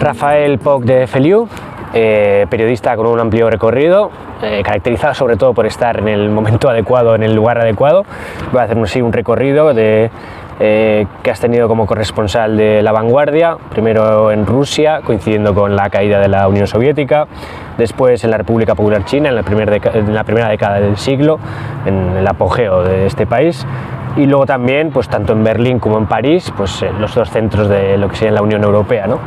Rafael Poch de Feliu, periodista con un amplio recorrido, caracterizado sobre todo por estar en el momento adecuado, en el lugar adecuado. Voy a hacer un recorrido que has tenido como corresponsal de La Vanguardia, primero en Rusia, coincidiendo con la caída de la Unión Soviética, después en la República Popular China, en la primera década del siglo, en el apogeo de este país, y luego también, pues tanto en Berlín como en París, pues los dos centros de lo que sería la Unión Europea, ¿no?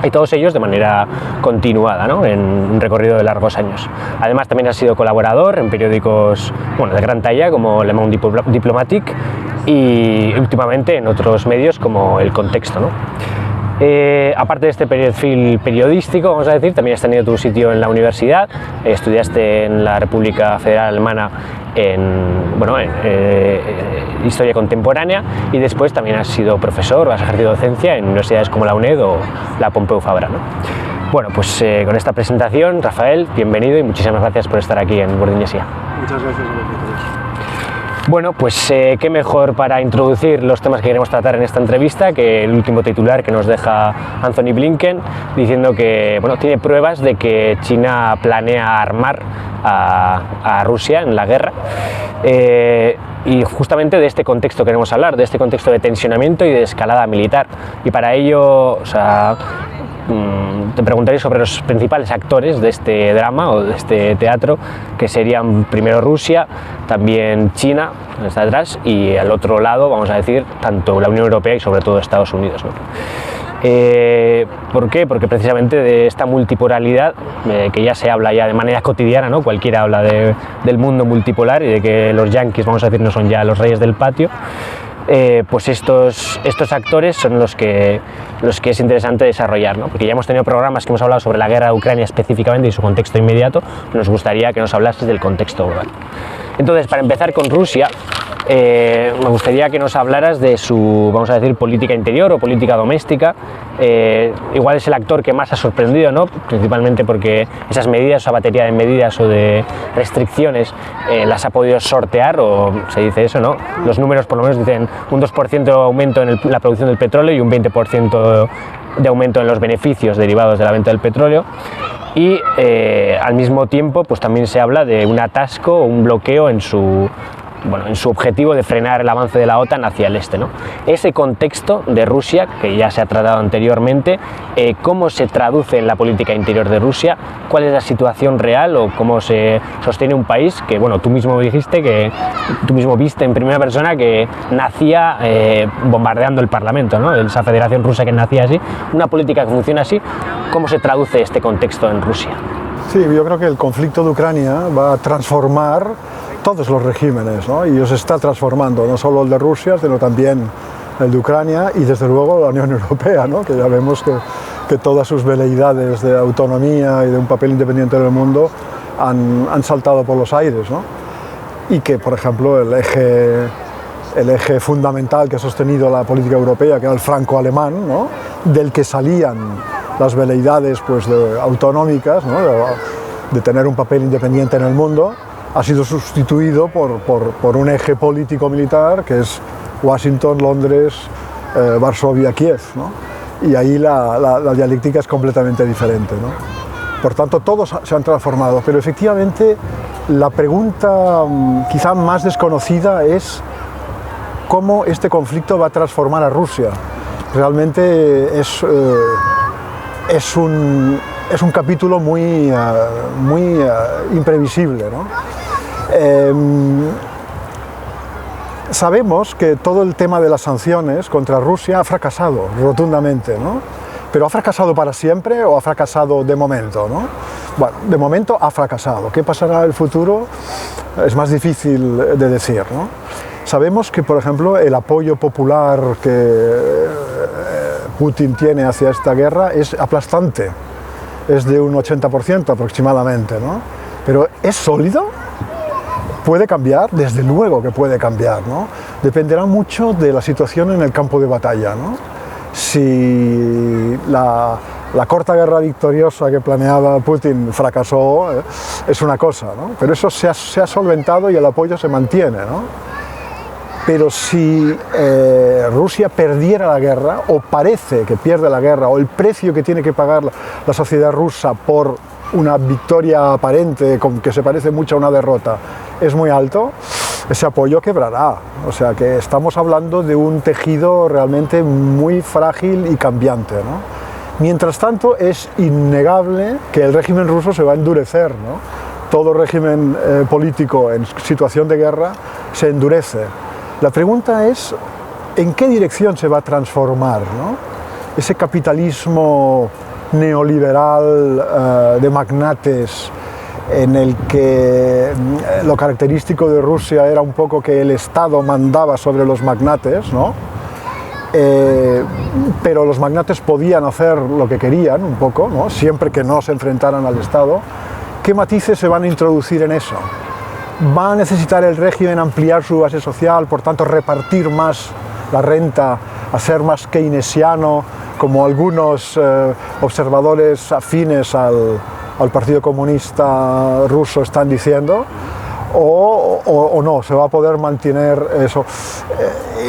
Y todos ellos de manera continuada, ¿no? En un recorrido de largos años. Además también ha sido colaborador en periódicos de gran talla como Le Monde Diplomatique y últimamente en otros medios como El Contexto, ¿no? Aparte de este perfil periodístico, vamos a decir, también has tenido tu sitio en la universidad, estudiaste en la República Federal Alemana en Historia Contemporánea y después también has sido profesor o has ejercido docencia en universidades como la UNED o la Pompeu Fabra, ¿no? Bueno, pues con esta presentación, Rafael, bienvenido y muchísimas gracias por estar aquí en Bordiñesia. Muchas gracias a vosotros. Bueno, pues qué mejor para introducir los temas que queremos tratar en esta entrevista que el último titular que nos deja Antony Blinken, diciendo que tiene pruebas de que China planea armar a Rusia en la guerra. Y justamente de este contexto queremos hablar, de este contexto de tensionamiento y de escalada militar. Y para ello, te preguntaré sobre los principales actores de este drama o de este teatro, que serían primero Rusia, también China, que está detrás, y al otro lado, vamos a decir, tanto la Unión Europea y sobre todo Estados Unidos, ¿no? ¿Por qué? Porque precisamente de esta multipolaridad que ya se habla ya de manera cotidiana, ¿no? Cualquiera habla del mundo multipolar y de que los yanquis, vamos a decir, no son ya los reyes del patio. Pues estos actores son los que es interesante desarrollar, ¿no? Porque ya hemos tenido programas que hemos hablado sobre la guerra de Ucrania específicamente y su contexto inmediato. Nos gustaría que nos hablases del contexto global. Entonces, para empezar con Rusia, me gustaría que nos hablaras de su, vamos a decir, política interior o política doméstica. Igual es el actor que más ha sorprendido, ¿no? Principalmente porque esas medidas, esa batería de medidas o de restricciones las ha podido sortear, o se dice eso, ¿no? Los números por lo menos dicen un 2% de aumento en la producción del petróleo y un 20% de aumento en los beneficios derivados de la venta del petróleo. Y al mismo tiempo pues también se habla de un atasco o un bloqueo en su objetivo de frenar el avance de la OTAN hacia el este, ¿no? Ese contexto de Rusia, que ya se ha tratado anteriormente, ¿cómo se traduce en la política interior de Rusia? ¿Cuál es la situación real o cómo se sostiene un país que, tú mismo dijiste, que tú mismo viste en primera persona que nacía bombardeando el Parlamento, ¿no? Esa Federación Rusa que nacía así, una política que funciona así? ¿Cómo se traduce este contexto en Rusia? Sí, yo creo que el conflicto de Ucrania va a transformar todos los regímenes, ¿no? Y los está transformando, no solo el de Rusia, sino también el de Ucrania y desde luego la Unión Europea, ¿no? Que ya vemos que todas sus veleidades de autonomía y de un papel independiente en el mundo han saltado por los aires, ¿no? Y que, por ejemplo, el eje fundamental que ha sostenido la política europea, que era el franco-alemán, ¿no? Del que salían las veleidades autonómicas, ¿no? de tener un papel independiente en el mundo, ha sido sustituido por un eje político-militar que es Washington, Londres, Varsovia, Kiev, ¿no? Y ahí la dialéctica es completamente diferente, ¿no? Por tanto, todos se han transformado, pero efectivamente la pregunta quizá más desconocida es cómo este conflicto va a transformar a Rusia. Realmente es un capítulo muy imprevisible, ¿no? Sabemos que todo el tema de las sanciones contra Rusia ha fracasado rotundamente, ¿no? Pero ¿ha fracasado para siempre o ha fracasado de momento, ¿no? Bueno, de momento ha fracasado. ¿Qué pasará en el futuro? Es más difícil de decir, ¿no? Sabemos que, por ejemplo, el apoyo popular que Putin tiene hacia esta guerra es aplastante, es de un 80% aproximadamente, ¿no? Pero ¿es sólido? ¿Puede cambiar? Desde luego que puede cambiar, ¿no? Dependerá mucho de la situación en el campo de batalla, ¿no? Si la corta guerra victoriosa que planeaba Putin fracasó, es una cosa, ¿no? Pero eso se ha solventado y el apoyo se mantiene, ¿no? pero si Rusia perdiera la guerra, o parece que pierde la guerra, o el precio que tiene que pagar la sociedad rusa por una victoria aparente, que se parece mucho a una derrota, es muy alto, ese apoyo quebrará. O sea que estamos hablando de un tejido realmente muy frágil y cambiante, ¿no? Mientras tanto, es innegable que el régimen ruso se va a endurecer, ¿no? Todo régimen político en situación de guerra se endurece. La pregunta es, ¿en qué dirección se va a transformar, ¿no? Ese capitalismo neoliberal de magnates, en el que lo característico de Rusia era un poco que el Estado mandaba sobre los magnates, ¿no? Pero los magnates podían hacer lo que querían un poco, ¿no? Siempre que no se enfrentaran al Estado. ¿Qué matices se van a introducir en eso? ¿Va a necesitar el régimen ampliar su base social, por tanto repartir más la renta, hacer más keynesiano, como algunos observadores afines al Partido Comunista ruso están diciendo? O no, se va a poder mantener eso.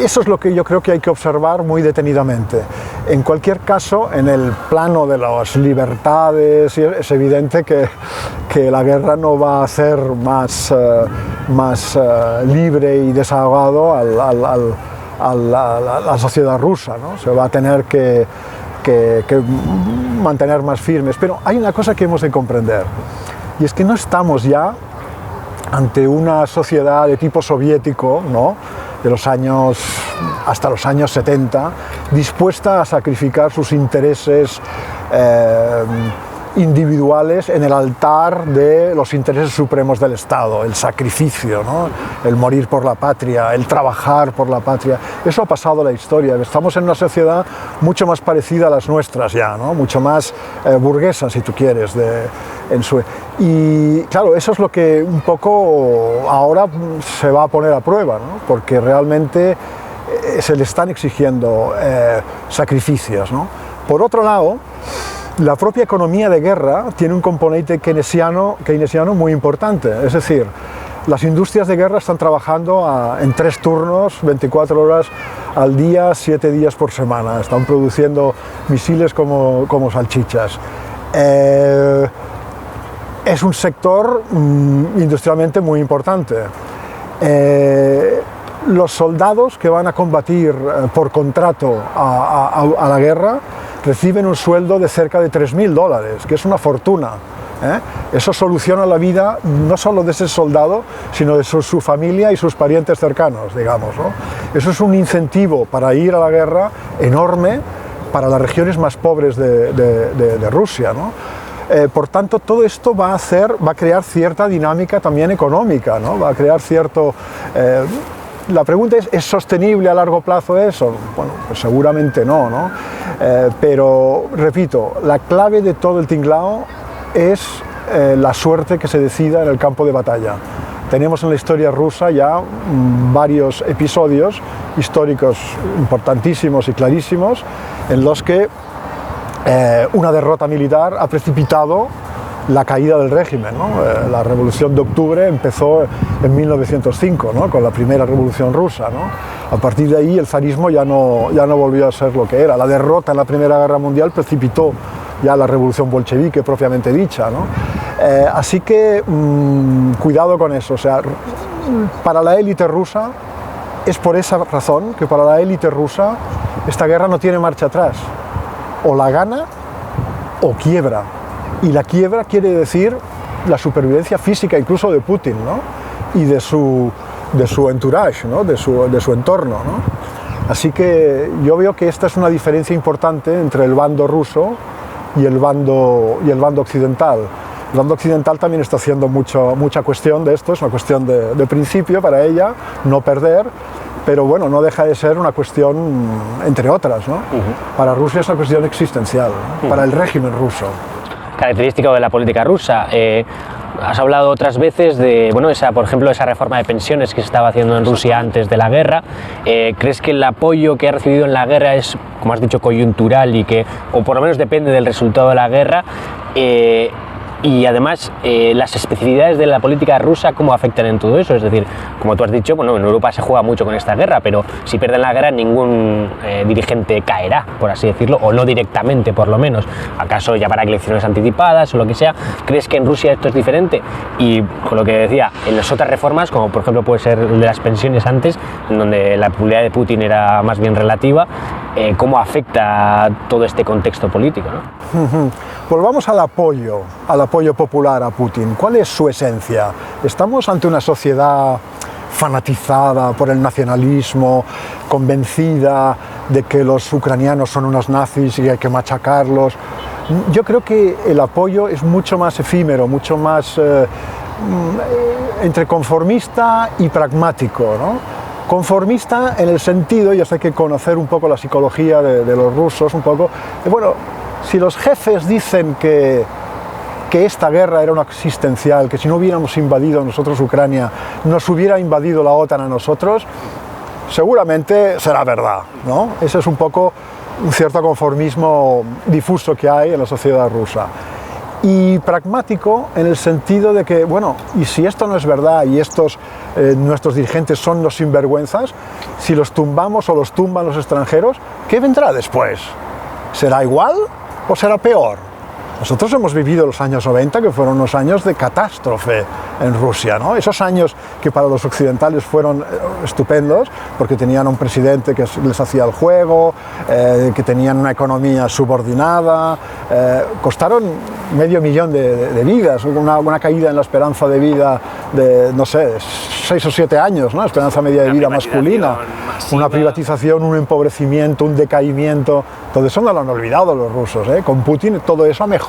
Eso es lo que yo creo que hay que observar muy detenidamente. En cualquier caso, en el plano de las libertades, es evidente que la guerra no va a hacer más libre y desahogado a la sociedad rusa, ¿no? Se va a tener que mantener más firmes. Pero hay una cosa que hemos de comprender, y es que no estamos ya ante una sociedad de tipo soviético, ¿no? Hasta los años 70, dispuesta a sacrificar sus intereses individuales en el altar de los intereses supremos del Estado, el sacrificio, ¿no? El morir por la patria, el trabajar por la patria. Eso ha pasado a la historia. Estamos en una sociedad mucho más parecida a las nuestras ya, ¿no? Mucho más burguesa, si tú quieres, y claro, eso es lo que un poco ahora se va a poner a prueba, ¿no? Porque realmente se le están exigiendo sacrificios, ¿no? Por otro lado, la propia economía de guerra tiene un componente keynesiano muy importante. Es decir, las industrias de guerra están trabajando en 3 turnos, 24 horas al día, 7 días por semana. Están produciendo misiles como salchichas. Es un sector industrialmente muy importante. Los soldados que van a combatir por contrato a la guerra reciben un sueldo de cerca de $3.000, que es una fortuna. Eso soluciona la vida no solo de ese soldado, sino de su familia y sus parientes cercanos, digamos, ¿no? Eso es un incentivo para ir a la guerra enorme para las regiones más pobres de Rusia, ¿no? Por tanto, todo esto va a crear cierta dinámica también económica, ¿no? Va a crear cierto... La pregunta es sostenible a largo plazo eso? Bueno, pues seguramente no, ¿no? Pero, repito, la clave de todo el tinglao es la suerte que se decida en el campo de batalla. Tenemos en la historia rusa ya varios episodios históricos importantísimos y clarísimos en los que una derrota militar ha precipitado la caída del régimen, ¿no? La Revolución de Octubre empezó en 1905, ¿no? Con la primera Revolución Rusa, ¿no? A partir de ahí el zarismo ya no volvió a ser lo que era. La derrota en la Primera Guerra Mundial precipitó ya la Revolución bolchevique propiamente dicha, ¿no? Así que cuidado con eso. O sea, para la élite rusa, es por esa razón que para la élite rusa esta guerra no tiene marcha atrás. O la gana o quiebra. Y la quiebra quiere decir la supervivencia física incluso de Putin, ¿no? Y de su entourage, ¿no? de su entorno, ¿no? Así que yo veo que esta es una diferencia importante entre el bando ruso y el bando occidental. El bando occidental también está haciendo mucha cuestión de esto, es una cuestión de principio para ella, no perder, pero bueno, no deja de ser una cuestión entre otras, ¿no? Para Rusia es una cuestión existencial, ¿no? Para el régimen ruso. Característico de la política rusa. Has hablado otras veces de, bueno, por ejemplo, esa reforma de pensiones que se estaba haciendo en Rusia antes de la guerra. ¿Crees que el apoyo que ha recibido en la guerra es, como has dicho, coyuntural y que, o por lo menos depende del resultado de la guerra? Y además, las especificidades de la política rusa, ¿cómo afectan en todo eso? Es decir, como tú has dicho, bueno, en Europa se juega mucho con esta guerra, pero si pierden la guerra ningún dirigente caerá, por así decirlo, o no directamente por lo menos. ¿Acaso llamará elecciones anticipadas o lo que sea? ¿Crees que en Rusia esto es diferente? Y con lo que decía, en las otras reformas, como por ejemplo puede ser el de las pensiones antes, en donde la popularidad de Putin era más bien relativa, ¿cómo afecta todo este contexto político, ¿no? Volvamos al apoyo popular a Putin. ¿Cuál es su esencia? ¿Estamos ante una sociedad fanatizada por el nacionalismo, convencida de que los ucranianos son unos nazis y hay que machacarlos? Yo creo que el apoyo es mucho más efímero, mucho más entre conformista y pragmático, ¿no? Conformista en el sentido, y esto hay que conocer un poco la psicología de los rusos, un poco, bueno, si los jefes dicen que esta guerra era una existencial, que si no hubiéramos invadido nosotros Ucrania, nos hubiera invadido la OTAN a nosotros, seguramente será verdad, ¿no? Ese es un poco un cierto conformismo difuso que hay en la sociedad rusa. Y pragmático en el sentido de que, bueno, y si esto no es verdad y estos nuestros dirigentes son los sinvergüenzas, si los tumbamos o los tumban los extranjeros, ¿qué vendrá después? ¿Será igual o será peor? Nosotros hemos vivido los años 90, que fueron unos años de catástrofe en Rusia, ¿no? Esos años que para los occidentales fueron estupendos, porque tenían un presidente que les hacía el juego, que tenían una economía subordinada, costaron 500.000 de vidas, una caída en la esperanza de vida de, no sé, 6 o 7 años, ¿no? Esperanza media de vida masculina, una privatización, un empobrecimiento, un decaimiento, todo eso no lo han olvidado los rusos, ¿eh? Con Putin todo eso ha mejorado,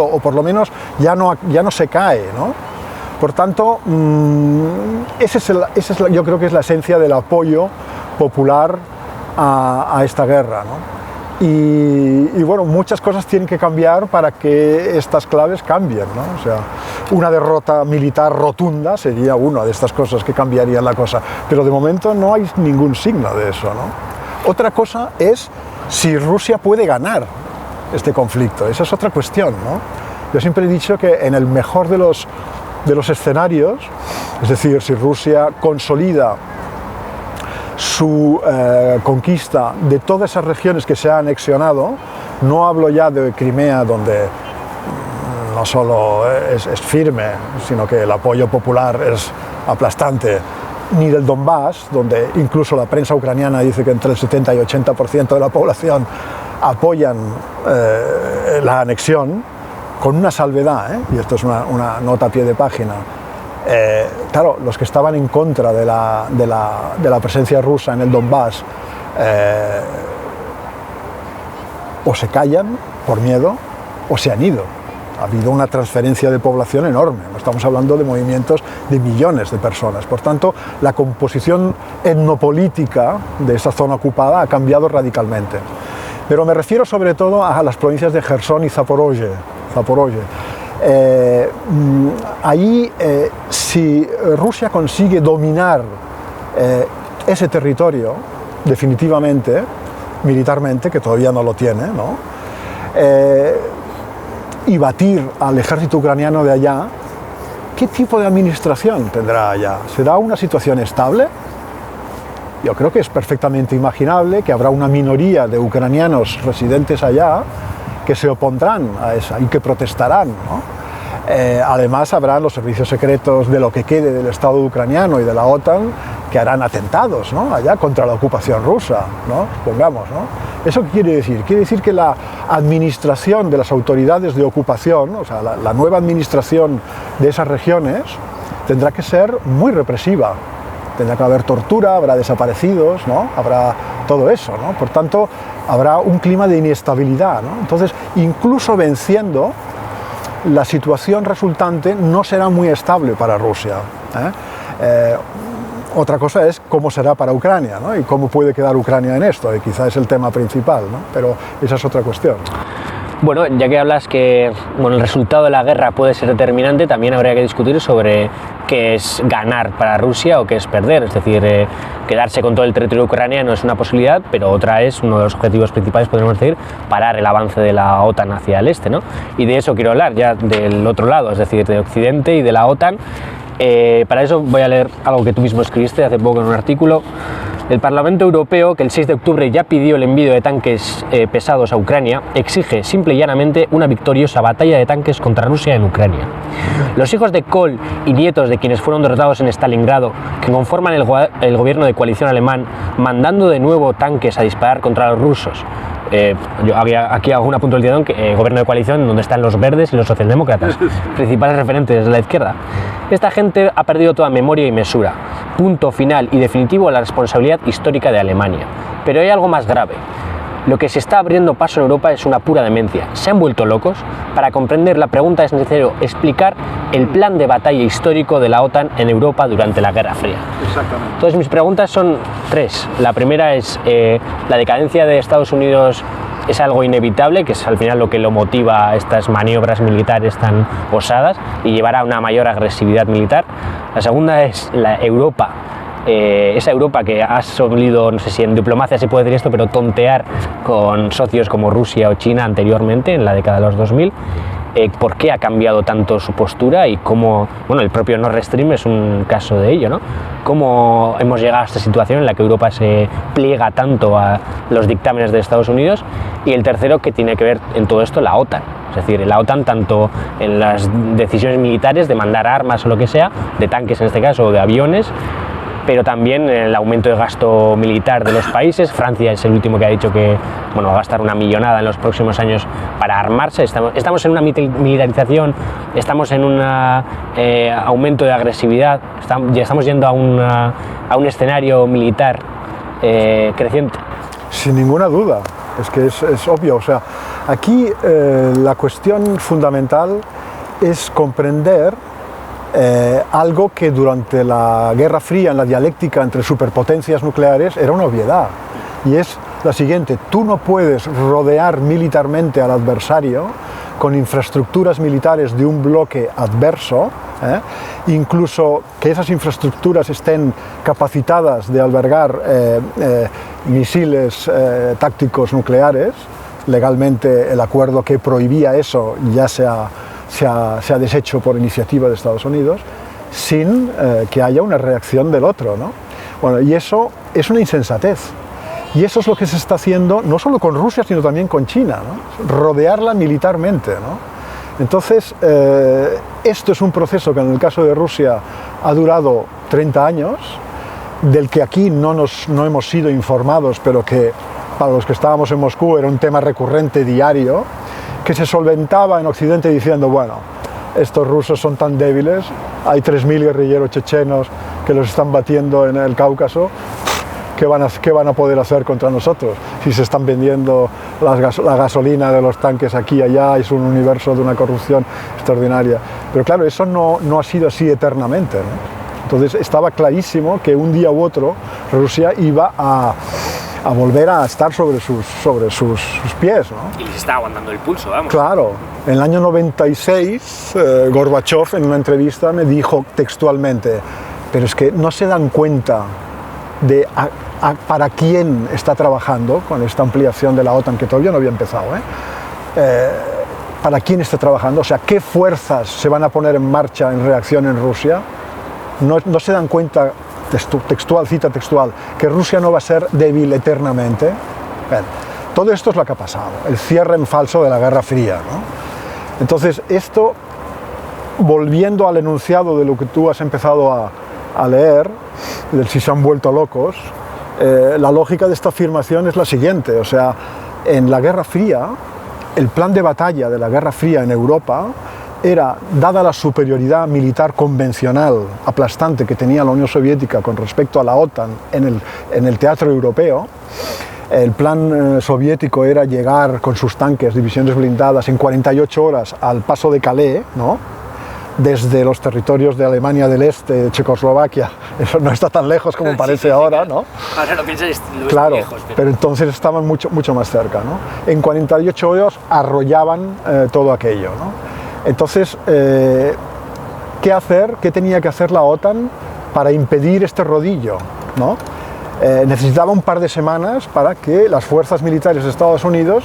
o por lo menos ya no se cae, ¿no? Por tanto, yo creo que es la esencia del apoyo popular a esta guerra, ¿no? Y bueno, muchas cosas tienen que cambiar para que estas claves cambien, ¿no? O sea, una derrota militar rotunda sería una de estas cosas que cambiaría la cosa, pero de momento no hay ningún signo de eso, ¿no? Otra cosa es si Rusia puede ganar este conflicto, esa es otra cuestión, ¿no? Yo siempre he dicho que en el mejor de los escenarios, es decir, si Rusia consolida su conquista de todas esas regiones que se han anexionado, no hablo ya de Crimea, donde no solo es firme, sino que el apoyo popular es aplastante, ni del Donbass, donde incluso la prensa ucraniana dice que entre el 70 y 80% de la población apoyan la anexión, con una salvedad, y esto es una nota a pie de página. Claro, los que estaban en contra de la presencia rusa en el Donbass o se callan por miedo o se han ido. Ha habido una transferencia de población enorme, estamos hablando de movimientos de millones de personas. Por tanto, la composición etnopolítica de esa zona ocupada ha cambiado radicalmente. Pero me refiero sobre todo a las provincias de Jersón y Zaporozhye. Ahí, si Rusia consigue dominar ese territorio definitivamente, militarmente, que todavía no lo tiene, ¿no? Y batir al ejército ucraniano de allá, ¿qué tipo de administración tendrá allá? ¿Será una situación estable? Yo creo que es perfectamente imaginable que habrá una minoría de ucranianos residentes allá que se opondrán a esa y que protestarán, ¿no? Además habrá los servicios secretos de lo que quede del Estado ucraniano y de la OTAN que harán atentados, ¿no? Allá contra la ocupación rusa, ¿no? Supongamos, ¿no? ¿Eso qué quiere decir? Quiere decir que la administración de las autoridades de ocupación, o sea, la nueva administración de esas regiones, tendrá que ser muy represiva. Tendrá que haber tortura, habrá desaparecidos, ¿no? Habrá todo eso, ¿no? Por tanto, habrá un clima de inestabilidad, ¿no? Entonces, incluso venciendo, la situación resultante no será muy estable para Rusia, otra cosa es cómo será para Ucrania, ¿no? Y cómo puede quedar Ucrania en esto, y quizá es el tema principal, ¿no? Pero esa es otra cuestión. Bueno, ya que hablas que el resultado de la guerra puede ser determinante, también habría que discutir sobre qué es ganar para Rusia o qué es perder. Es decir, quedarse con todo el territorio ucraniano es una posibilidad, pero otra es, uno de los objetivos principales, podríamos decir, parar el avance de la OTAN hacia el este, ¿no? Y de eso quiero hablar, ya del otro lado, es decir, de Occidente y de la OTAN. Para eso voy a leer algo que tú mismo escribiste hace poco en un artículo. El Parlamento Europeo, que el 6 de octubre ya pidió el envío de tanques pesados a Ucrania, exige simple y llanamente una victoriosa batalla de tanques contra Rusia en Ucrania. Los hijos de Kohl y nietos de quienes fueron derrotados en Stalingrado, que conforman el gobierno de coalición alemán, mandando de nuevo tanques a disparar contra los rusos. Yo aquí hago una puntualización, que gobierno de coalición donde están los verdes y los socialdemócratas, principales referentes de la izquierda. Esta gente ha perdido toda memoria y mesura. Punto final y definitivo a la responsabilidad histórica de Alemania. Pero hay algo más grave. Lo que se está abriendo paso en Europa es una pura demencia. ¿Se han vuelto locos? Para comprender la pregunta es necesario explicar el plan de batalla histórico de la OTAN en Europa durante la Guerra Fría. Exactamente. Entonces mis preguntas son tres. La primera es, ¿la decadencia de Estados Unidos es algo inevitable, que es al final lo que lo motiva a estas maniobras militares tan osadas y llevará a una mayor agresividad militar? La segunda es la Europa. Esa Europa que ha solido, no sé si en diplomacia se puede decir esto, pero tontear con socios como Rusia o China anteriormente, en la década de los 2000, ¿por qué ha cambiado tanto su postura y cómo, bueno, el propio Nord Stream es un caso de ello, ¿no? ¿Cómo hemos llegado a esta situación en la que Europa se pliega tanto a los dictámenes de Estados Unidos? Y el tercero, que tiene que ver en todo esto, la OTAN. Es decir, la OTAN tanto en las decisiones militares de mandar armas o lo que sea, de tanques en este caso o de aviones, pero también el aumento de gasto militar de los países. Francia es el último que ha dicho que, bueno, va a gastar una millonada en los próximos años para armarse. Estamos en una militarización, estamos en un aumento de agresividad, ya estamos yendo a un escenario militar creciente. Sin ninguna duda, es que es obvio. O sea, aquí la cuestión fundamental es comprender algo que durante la Guerra Fría, en la dialéctica entre superpotencias nucleares, era una obviedad. Y es la siguiente: tú no puedes rodear militarmente al adversario con infraestructuras militares de un bloque adverso, incluso que esas infraestructuras estén capacitadas de albergar misiles tácticos nucleares. Legalmente el acuerdo que prohibía eso ya se ha deshecho por iniciativa de Estados Unidos, sin que haya una reacción del otro, ¿no? Bueno, y eso es una insensatez. Y eso es lo que se está haciendo no solo con Rusia, sino también con China, ¿no? Rodearla militarmente, ¿no? Entonces, esto es un proceso que en el caso de Rusia ha durado 30 años, del que aquí no hemos sido informados, pero que para los que estábamos en Moscú era un tema recurrente diario, que se solventaba en Occidente diciendo, bueno, estos rusos son tan débiles, hay 3.000 guerrilleros chechenos que los están batiendo en el Cáucaso, ¿qué van a poder hacer contra nosotros? Si se están vendiendo la gasolina de los tanques aquí y allá, es un universo de una corrupción extraordinaria. Pero claro, eso no ha sido así eternamente, ¿no? Entonces estaba clarísimo que un día u otro Rusia iba a volver a estar sobre sus pies, ¿no? Y les está aguantando el pulso, vamos. Claro. En el año 96, Gorbachev en una entrevista me dijo textualmente, pero es que no se dan cuenta de para quién está trabajando con esta ampliación de la OTAN, que todavía no había empezado, para quién está trabajando, o sea, qué fuerzas se van a poner en marcha en reacción en Rusia. No se dan cuenta, cita textual, que Rusia no va a ser débil eternamente. Bien, todo esto es lo que ha pasado, el cierre en falso de la Guerra Fría, ¿no? Entonces, esto, volviendo al enunciado de lo que tú has empezado a leer, del si se han vuelto locos, la lógica de esta afirmación es la siguiente, o sea, en la Guerra Fría, el plan de batalla de la Guerra Fría en Europa era, dada la superioridad militar convencional aplastante que tenía la Unión Soviética con respecto a la OTAN en el teatro europeo, el plan soviético era llegar con sus tanques, divisiones blindadas, en 48 horas al paso de Calais, ¿no? Desde los territorios de Alemania del Este, de Checoslovaquia. Eso no está tan lejos como parece ahora, ¿no? Ahora lo piensas, lo ves claro, lejos. pero entonces estaban mucho más cerca, ¿no? En 48 horas arrollaban todo aquello, ¿no? Entonces, qué hacer, qué tenía que hacer la OTAN para impedir este rodillo, ¿no? Necesitaba un par de semanas para que las fuerzas militares de Estados Unidos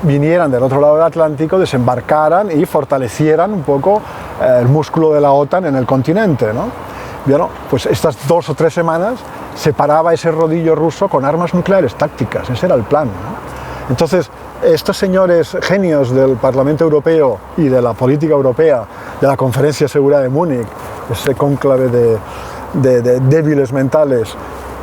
vinieran del otro lado del Atlántico, desembarcaran y fortalecieran un poco el músculo de la OTAN en el continente, ¿no? Bueno, pues estas 2 o 3 semanas se paraba ese rodillo ruso con armas nucleares tácticas, ese era el plan, ¿no? Entonces, estos señores genios del Parlamento Europeo y de la política europea, de la Conferencia de Seguridad de Múnich, ese cónclave de débiles mentales,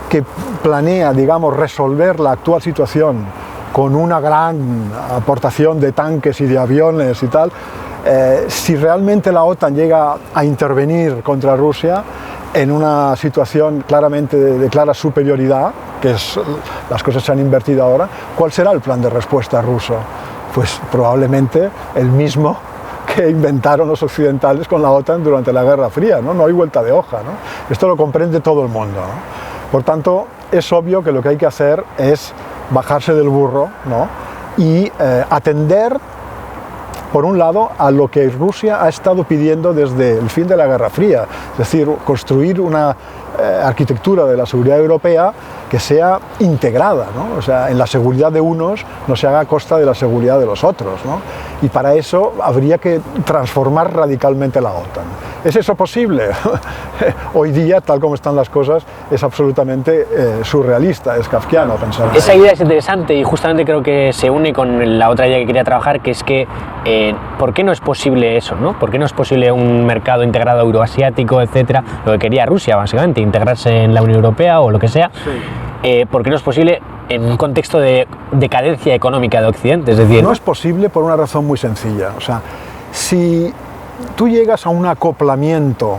que planea, digamos, resolver la actual situación con una gran aportación de tanques y de aviones y tal, si realmente la OTAN llega a intervenir contra Rusia en una situación claramente de clara superioridad, que es, las cosas se han invertido ahora, ¿cuál será el plan de respuesta ruso? Pues probablemente el mismo que inventaron los occidentales con la OTAN durante la Guerra Fría, ¿no? No hay vuelta de hoja, ¿no? Esto lo comprende todo el mundo, ¿no? Por tanto, es obvio que lo que hay que hacer es bajarse del burro, ¿no? Y atender, por un lado, a lo que Rusia ha estado pidiendo desde el fin de la Guerra Fría, es decir, construir una arquitectura de la seguridad europea que sea integrada, ¿no? O sea, en la seguridad de unos no se haga a costa de la seguridad de los otros, ¿no? Y para eso habría que transformar radicalmente la OTAN. ¿Es eso posible? Hoy día, tal como están las cosas, es absolutamente surrealista, es kafkiano pensar. Esa idea es interesante y justamente creo que se une con la otra idea que quería trabajar, que es que ¿por qué no es posible eso, ¿no? ¿Por qué no es posible un mercado integrado euroasiático, etcétera? Lo que quería Rusia, básicamente, integrarse en la Unión Europea o lo que sea. Sí. ¿Por qué no es posible en un contexto de decadencia económica de Occidente? Es decir, no es posible por una razón muy sencilla. O sea, si tú llegas a un acoplamiento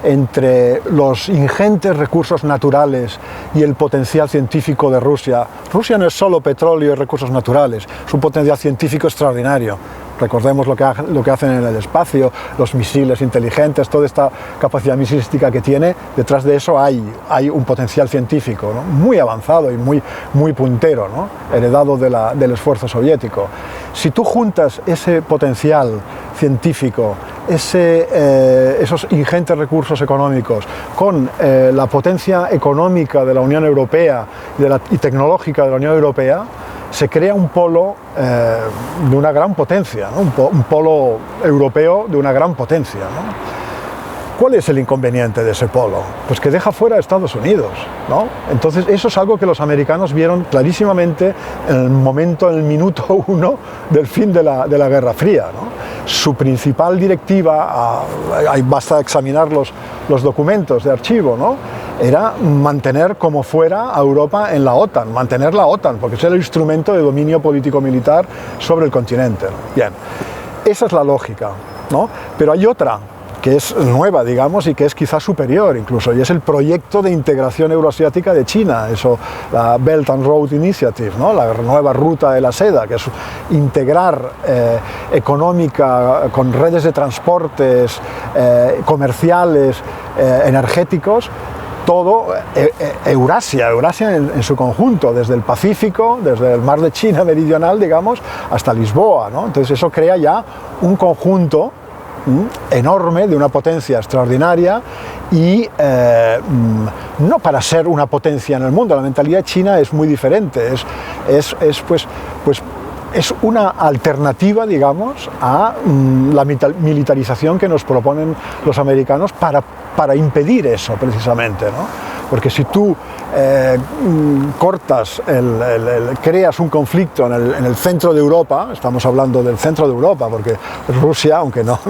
entre los ingentes recursos naturales y el potencial científico de Rusia. Rusia no es solo petróleo y recursos naturales, es un potencial científico extraordinario. Recordemos lo que hacen en el espacio, los misiles inteligentes, toda esta capacidad misilística que tiene, detrás de eso hay un potencial científico, ¿no? Muy avanzado y muy puntero, ¿no? Heredado del esfuerzo soviético. Si tú juntas ese potencial científico, esos ingentes recursos económicos, con la potencia económica de la Unión Europea y tecnológica de la Unión Europea, se crea un polo de una gran potencia, ¿no? Un polo europeo de una gran potencia, ¿no? ¿Cuál es el inconveniente de ese polo? Pues que deja fuera a Estados Unidos, ¿no? Entonces eso es algo que los americanos vieron clarísimamente en el minuto 1 del fin de la Guerra Fría, ¿no? Su principal directiva, basta examinar los documentos de archivo, ¿no? Era mantener como fuera a Europa en la OTAN, mantener la OTAN, porque es el instrumento de dominio político-militar sobre el continente, ¿no? Bien, esa es la lógica, ¿no? Pero hay otra que es nueva, digamos, y que es quizás superior incluso, y es el proyecto de integración euroasiática de China, la Belt and Road Initiative, ¿no? La nueva ruta de la seda, que es integrar económica con redes de transportes, comerciales, energéticos, todo Eurasia en su conjunto, desde el Pacífico, desde el mar de China meridional, digamos, hasta Lisboa, ¿no? Entonces eso crea ya un conjunto enorme, de una potencia extraordinaria y no para ser una potencia en el mundo. La mentalidad china es muy diferente, es una alternativa, digamos, a la militarización que nos proponen los americanos para impedir eso precisamente, ¿no? Porque si tú cortas, creas un conflicto en el centro de Europa, estamos hablando del centro de Europa, porque Rusia, aunque no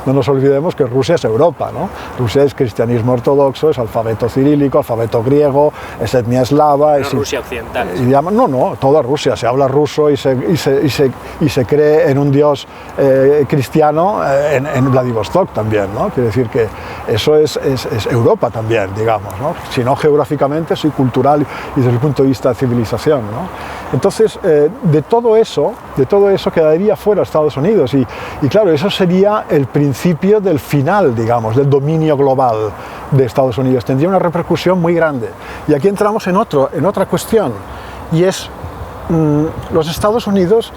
nos olvidemos que Rusia es Europa, ¿no? Rusia es cristianismo ortodoxo, es alfabeto cirílico, alfabeto griego, es etnia eslava. No Rusia occidental. No, toda Rusia, se habla ruso y se cree en un dios cristiano en Vladivostok también, ¿no? Quiere decir que eso es Europa también, digamos, ¿no? Si no geográficamente, sí cultural y desde el punto de vista de civilización, ¿no? Entonces, de todo eso quedaría fuera Estados Unidos y claro, eso sería el principio del final, digamos, del dominio global de Estados Unidos. Tendría una repercusión muy grande. Y aquí entramos en otra cuestión, y es los Estados Unidos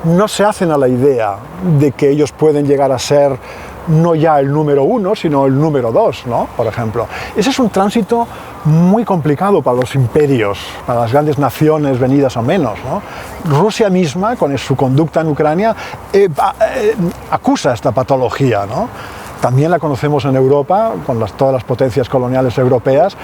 no se hacen a la idea de que ellos pueden llegar a ser no ya el número 1, sino el número 2, ¿no? Por ejemplo. Ese es un tránsito muy complicado para los imperios, para las grandes naciones venidas a menos, ¿no? Rusia misma, con su conducta en Ucrania, acusa esta patología, ¿no? También la conocemos en Europa, con todas las potencias coloniales europeas,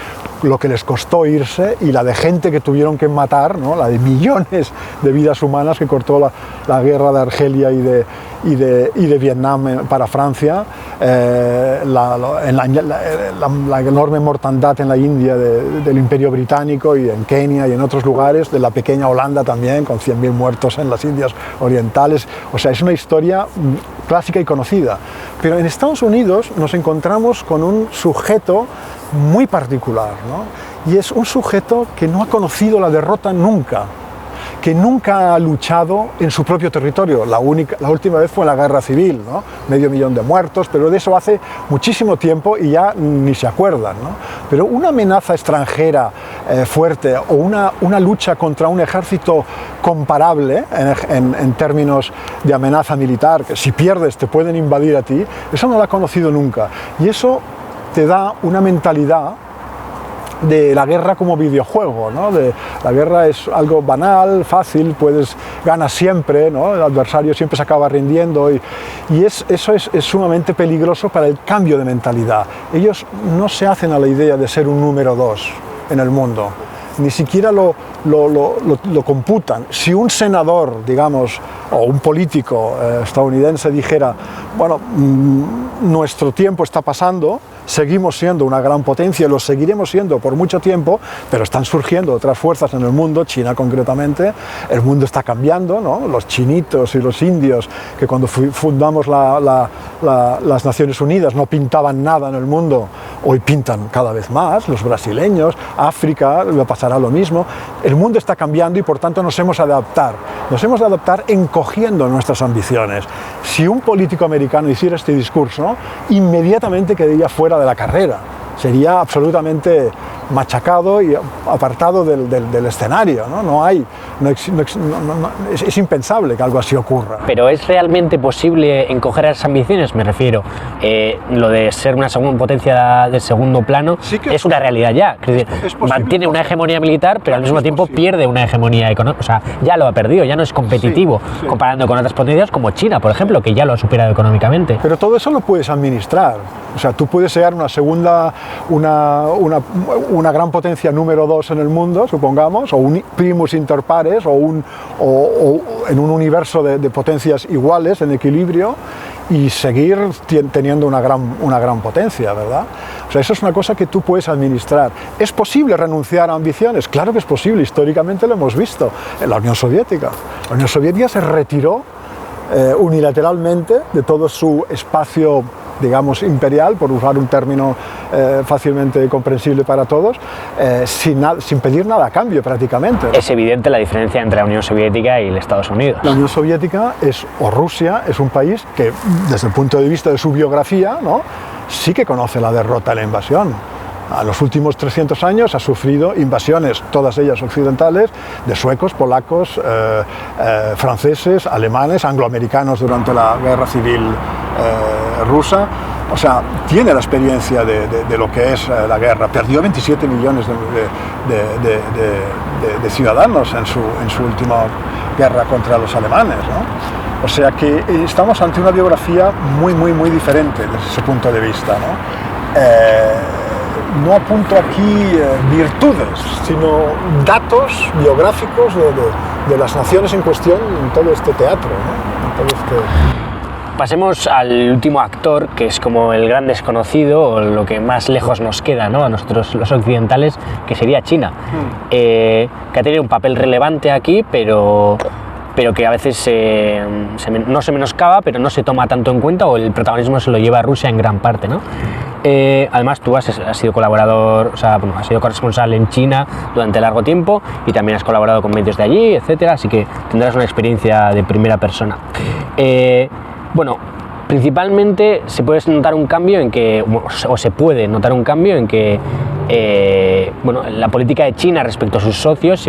lo que les costó irse y la de gente que tuvieron que matar, ¿no? La de millones de vidas humanas que cortó la guerra de Argelia y de Vietnam para Francia, la enorme mortandad en la India del Imperio Británico y en Kenia y en otros lugares, de la pequeña Holanda también, con 100.000 muertos en las Indias Orientales. O sea, es una historia clásica y conocida. Pero en Estados Unidos nos encontramos con un sujeto muy particular, ¿no? Y es un sujeto que no ha conocido la derrota nunca, que nunca ha luchado en su propio territorio. La última vez fue en la Guerra Civil, ¿no? 500.000 de muertos, pero de eso hace muchísimo tiempo y ya ni se acuerdan, ¿no? Pero una amenaza extranjera fuerte o una lucha contra un ejército comparable en términos de amenaza militar, que si pierdes te pueden invadir a ti, eso no lo ha conocido nunca. Y eso te da una mentalidad de la guerra como videojuego, ¿no? La guerra es algo banal, fácil, ganas siempre, ¿no? El adversario siempre se acaba rindiendo y eso es sumamente peligroso para el cambio de mentalidad. Ellos no se hacen a la idea de ser un número 2 en el mundo, ni siquiera lo computan. Si un senador, digamos, o un político estadounidense dijera, bueno, nuestro tiempo está pasando, seguimos siendo una gran potencia, lo seguiremos siendo por mucho tiempo, pero están surgiendo otras fuerzas en el mundo, China concretamente, el mundo está cambiando, ¿no? Los chinitos y los indios, que cuando fundamos las Naciones Unidas no pintaban nada en el mundo, hoy pintan cada vez más, los brasileños, África, le pasará lo mismo. El mundo está cambiando y por tanto nos hemos de adaptar encogiendo nuestras ambiciones. Si un político americano hiciera este discurso, inmediatamente quedaría fuera de la carrera, sería absolutamente machacado y apartado del escenario, ¿no? Es impensable que algo así ocurra. Pero ¿es realmente posible encoger esas ambiciones? Me refiero, lo de ser una segunda potencia de segundo plano sí es una realidad ya. Mantiene una hegemonía militar, pero al mismo tiempo pierde una hegemonía económica. O sea, ya lo ha perdido, ya no es competitivo, comparando con otras potencias como China, por ejemplo, que ya lo ha superado económicamente. Pero todo eso lo puedes administrar. O sea, tú puedes ser una gran potencia número 2 en el mundo, supongamos, o un primus inter pares, o en un universo de potencias iguales, en equilibrio, y seguir teniendo una gran potencia, ¿verdad? O sea, eso es una cosa que tú puedes administrar. ¿Es posible renunciar a ambiciones? Claro que es posible, históricamente lo hemos visto en la Unión Soviética. La Unión Soviética se retiró unilateralmente de todo su espacio, digamos, imperial, por usar un término fácilmente comprensible para todos, sin pedir nada a cambio prácticamente. Es evidente la diferencia entre la Unión Soviética y los Estados Unidos. La Unión Soviética o Rusia es un país que, desde el punto de vista de su biografía, ¿no?, sí que conoce la derrota y la invasión. A los últimos 300 años ha sufrido invasiones, todas ellas occidentales, de suecos, polacos, franceses, alemanes, angloamericanos durante la Guerra Civil rusa. O sea, tiene la experiencia de lo que es la guerra. Perdió 27 millones de ciudadanos en su última guerra contra los alemanes, ¿no? O sea que estamos ante una biografía muy diferente desde ese punto de vista, ¿no? No apunto aquí virtudes, sino datos biográficos de las naciones en cuestión en todo este teatro, ¿no? Pasemos al último actor, que es como el gran desconocido, o lo que más lejos nos queda, ¿no?, a nosotros los occidentales, que sería China, que ha tenido un papel relevante aquí, pero que a veces no se menoscaba, pero no se toma tanto en cuenta, o el protagonismo se lo lleva a Rusia en gran parte, ¿no? Además, tú has sido colaborador, o sea, bueno, has sido corresponsal en China durante largo tiempo y también has colaborado con medios de allí, etcétera, así que tendrás una experiencia de primera persona. Bueno, principalmente se puede notar un cambio en que, o se puede notar un cambio en que bueno, la política de China respecto a sus socios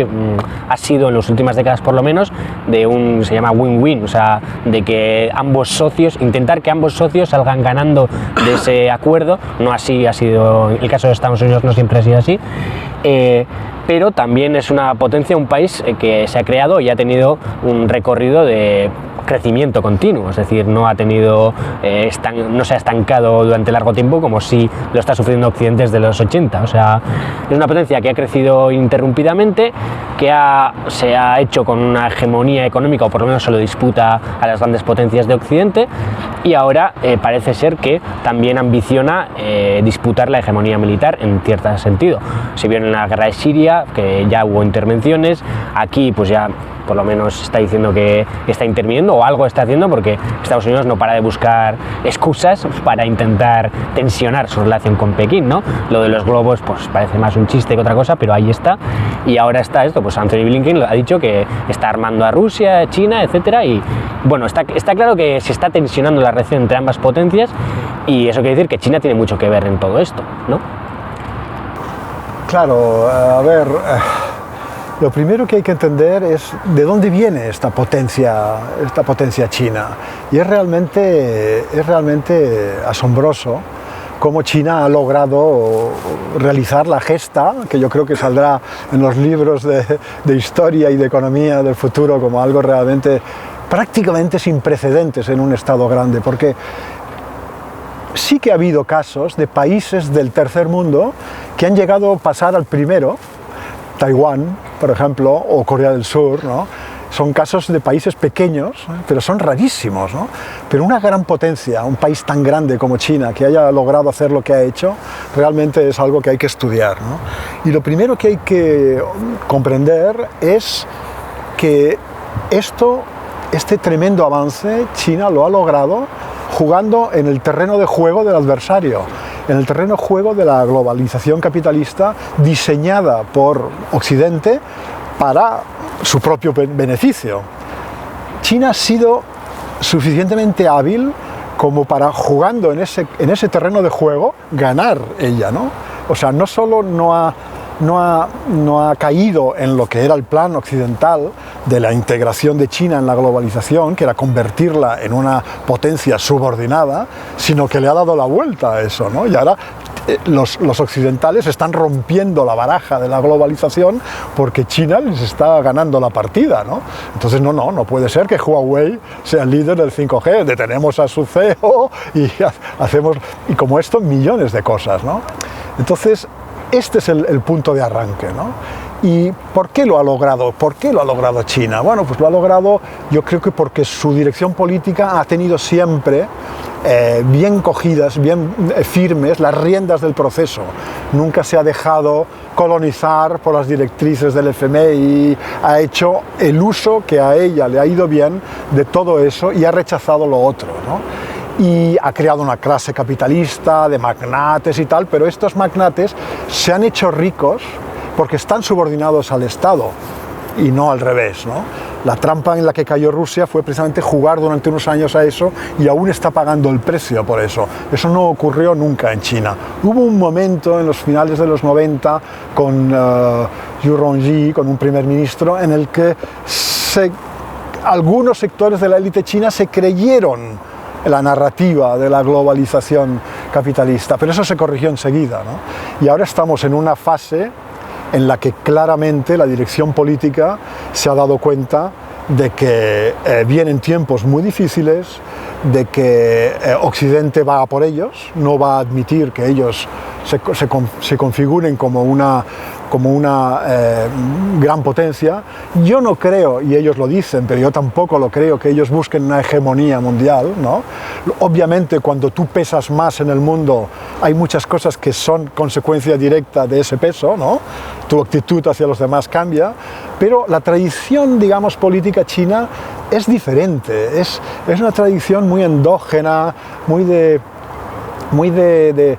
ha sido, en las últimas décadas por lo menos, se llama win-win, o sea, de que intentar que ambos socios salgan ganando de ese acuerdo. No así ha sido el caso de Estados Unidos, no siempre ha sido así. Pero también es una potencia, un país que se ha creado y ha tenido un recorrido de crecimiento continuo, es decir, no se ha estancado durante largo tiempo como si lo está sufriendo Occidente desde los 80. O sea, es una potencia que ha crecido ininterrumpidamente, que se ha hecho con una hegemonía económica, o por lo menos se lo disputa a las grandes potencias de Occidente, y ahora parece ser que también ambiciona disputar la hegemonía militar en cierto sentido. Se vio en la guerra de Siria, que ya hubo intervenciones, aquí pues ya por lo menos está diciendo que está interviniendo o algo está haciendo, porque Estados Unidos no para de buscar excusas para intentar tensionar su relación con Pekín, ¿no? Lo de los globos pues parece más un chiste que otra cosa, pero ahí está. Y ahora está esto, pues Anthony Blinken ha dicho que está armando a Rusia, China, etcétera, y bueno, está claro que se está tensionando la relación entre ambas potencias, y eso quiere decir que China tiene mucho que ver en todo esto, ¿no? Claro, a ver, lo primero que hay que entender es de dónde viene esta potencia china. Y es realmente asombroso cómo China ha logrado realizar la gesta, que yo creo que saldrá en los libros de historia y de economía del futuro como algo realmente prácticamente sin precedentes en un Estado grande, porque sí que ha habido casos de países del tercer mundo que han llegado a pasar al primero, Taiwán, por ejemplo, o Corea del Sur, ¿no? Son casos de países pequeños, pero son rarísimos, ¿no? Pero una gran potencia, un país tan grande como China, que haya logrado hacer lo que ha hecho, realmente es algo que hay que estudiar, ¿no? Y lo primero que hay que comprender es que este tremendo avance, China lo ha logrado jugando en el terreno de juego del adversario, en el terreno de juego de la globalización capitalista diseñada por Occidente para su propio beneficio. China ha sido suficientemente hábil como para, jugando en ese terreno de juego, ganar ella, ¿no? O sea, no solo no ha caído en lo que era el plan occidental de la integración de China en la globalización, que era convertirla en una potencia subordinada, sino que le ha dado la vuelta a eso, ¿no? Y ahora los occidentales están rompiendo la baraja de la globalización porque China les está ganando la partida, ¿no? Entonces no puede ser que Huawei sea el líder del 5G, detenemos a su CEO y como esto millones de cosas, ¿no? Entonces este es el punto de arranque, ¿no? ¿Y por qué lo ha logrado? ¿Por qué lo ha logrado China? Bueno, pues lo ha logrado, yo creo que porque su dirección política ha tenido siempre bien cogidas, bien firmes las riendas del proceso. Nunca se ha dejado colonizar por las directrices del FMI, ha hecho el uso que a ella le ha ido bien de todo eso y ha rechazado lo otro, ¿no? Y ha creado una clase capitalista de magnates y tal, pero estos magnates se han hecho ricos porque están subordinados al Estado y no al revés, ¿no? La trampa en la que cayó Rusia fue precisamente jugar durante unos años a eso y aún está pagando el precio por eso. Eso no ocurrió nunca en China. Hubo un momento en los finales de los 90 con Zhu Rongji, con un primer ministro, en el que algunos sectores de la élite china se creyeron la narrativa de la globalización capitalista, pero eso se corrigió enseguida, ¿no? Y ahora estamos en una fase en la que claramente la dirección política se ha dado cuenta de que vienen tiempos muy difíciles, de que Occidente va a por ellos, no va a admitir que ellos se configuren como una gran potencia. Yo no creo, y ellos lo dicen, pero yo tampoco lo creo, que ellos busquen una hegemonía mundial, ¿no? Obviamente, cuando tú pesas más en el mundo, hay muchas cosas que son consecuencia directa de ese peso, ¿no? Tu actitud hacia los demás cambia, pero la tradición, digamos, política china es diferente, es una tradición muy endógena, muy de de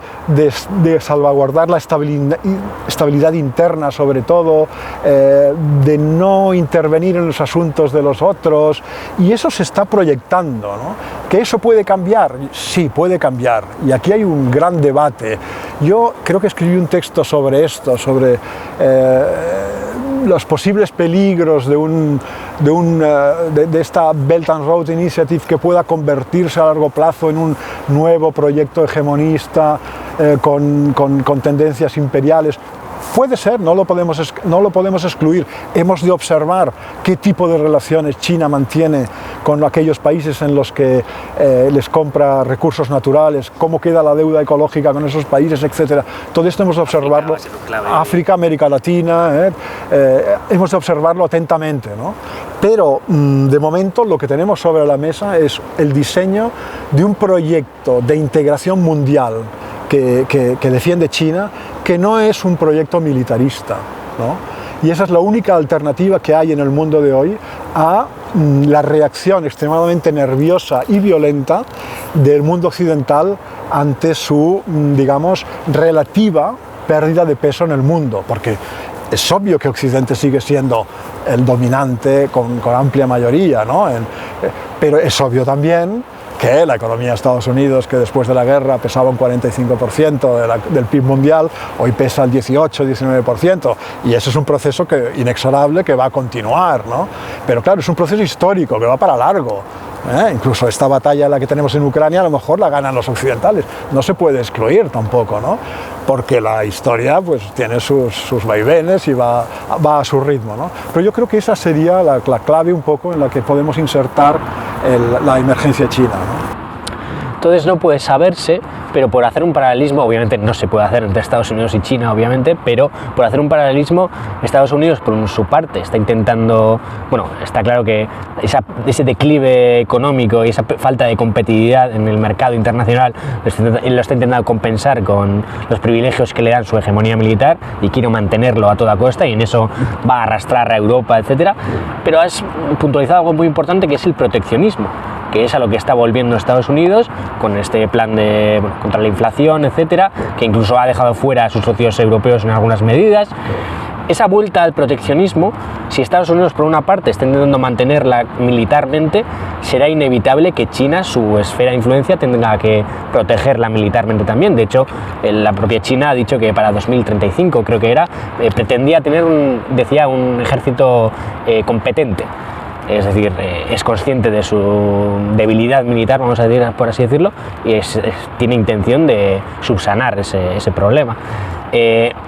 salvaguardar la estabilidad interna sobre todo, de no intervenir en los asuntos de los otros, y eso se está proyectando, ¿no? ¿Que eso puede cambiar? Sí, puede cambiar, y aquí hay un gran debate. Yo creo que escribí un texto sobre esto, sobre los posibles peligros de esta Belt and Road Initiative, que pueda convertirse a largo plazo en un nuevo proyecto hegemonista con tendencias imperiales. Puede ser, no lo podemos excluir. Hemos de observar qué tipo de relaciones China mantiene con aquellos países en los que les compra recursos naturales, cómo queda la deuda ecológica con esos países, etc. Todo esto hemos de observarlo. África, América Latina, hemos de observarlo atentamente, ¿no? Pero de momento lo que tenemos sobre la mesa es el diseño de un proyecto de integración mundial que defiende China, que no es un proyecto militarista, ¿no? Y esa es la única alternativa que hay en el mundo de hoy a la reacción extremadamente nerviosa y violenta del mundo occidental ante su, digamos, relativa pérdida de peso en el mundo, porque es obvio que Occidente sigue siendo el dominante con amplia mayoría, ¿no? Pero es obvio también que la economía de Estados Unidos, que después de la guerra pesaba un 45% del PIB mundial, hoy pesa el 18-19%, y eso es un proceso inexorable que va a continuar, ¿no? Pero claro, es un proceso histórico que va para largo. Incluso esta batalla la que tenemos en Ucrania a lo mejor la ganan los occidentales, no se puede excluir tampoco, ¿no? Porque la historia pues tiene sus vaivenes y va a su ritmo, ¿no? Pero yo creo que esa sería la clave un poco en la que podemos insertar la emergencia china, ¿no? Entonces no puede saberse, pero por hacer un paralelismo, obviamente no se puede hacer entre Estados Unidos y China, obviamente, pero por hacer un paralelismo, Estados Unidos por su parte está intentando, bueno, está claro que ese declive económico y esa falta de competitividad en el mercado internacional lo está intentando compensar con los privilegios que le dan su hegemonía militar, y quiere mantenerlo a toda costa, y en eso va a arrastrar a Europa, etcétera. Pero has puntualizado algo muy importante, que es el proteccionismo, que es a lo que está volviendo Estados Unidos con este plan contra la inflación, etcétera, que incluso ha dejado fuera a sus socios europeos en algunas medidas. Esa vuelta al proteccionismo, si Estados Unidos por una parte está intentando mantenerla militarmente, será inevitable que China, su esfera de influencia, tenga que protegerla militarmente también. De hecho, la propia China ha dicho que para 2035, creo que era, pretendía tener un ejército competente. Es decir, es consciente de su debilidad militar, vamos a decir, por así decirlo, y tiene intención de subsanar ese problema.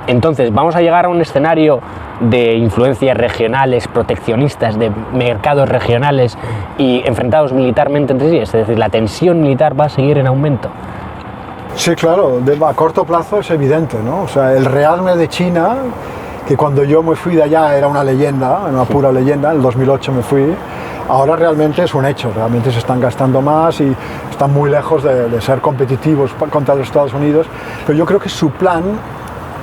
Entonces, vamos a llegar a un escenario de influencias regionales, proteccionistas, de mercados regionales y enfrentados militarmente entre sí. Es decir, la tensión militar va a seguir en aumento. Sí, claro, a corto plazo es evidente, ¿no? O sea, el rearme de China, que cuando yo me fui de allá era una leyenda, una pura leyenda, en el 2008 me fui, ahora realmente es un hecho, realmente se están gastando más y están muy lejos de ser competitivos contra los Estados Unidos, pero yo creo que su plan,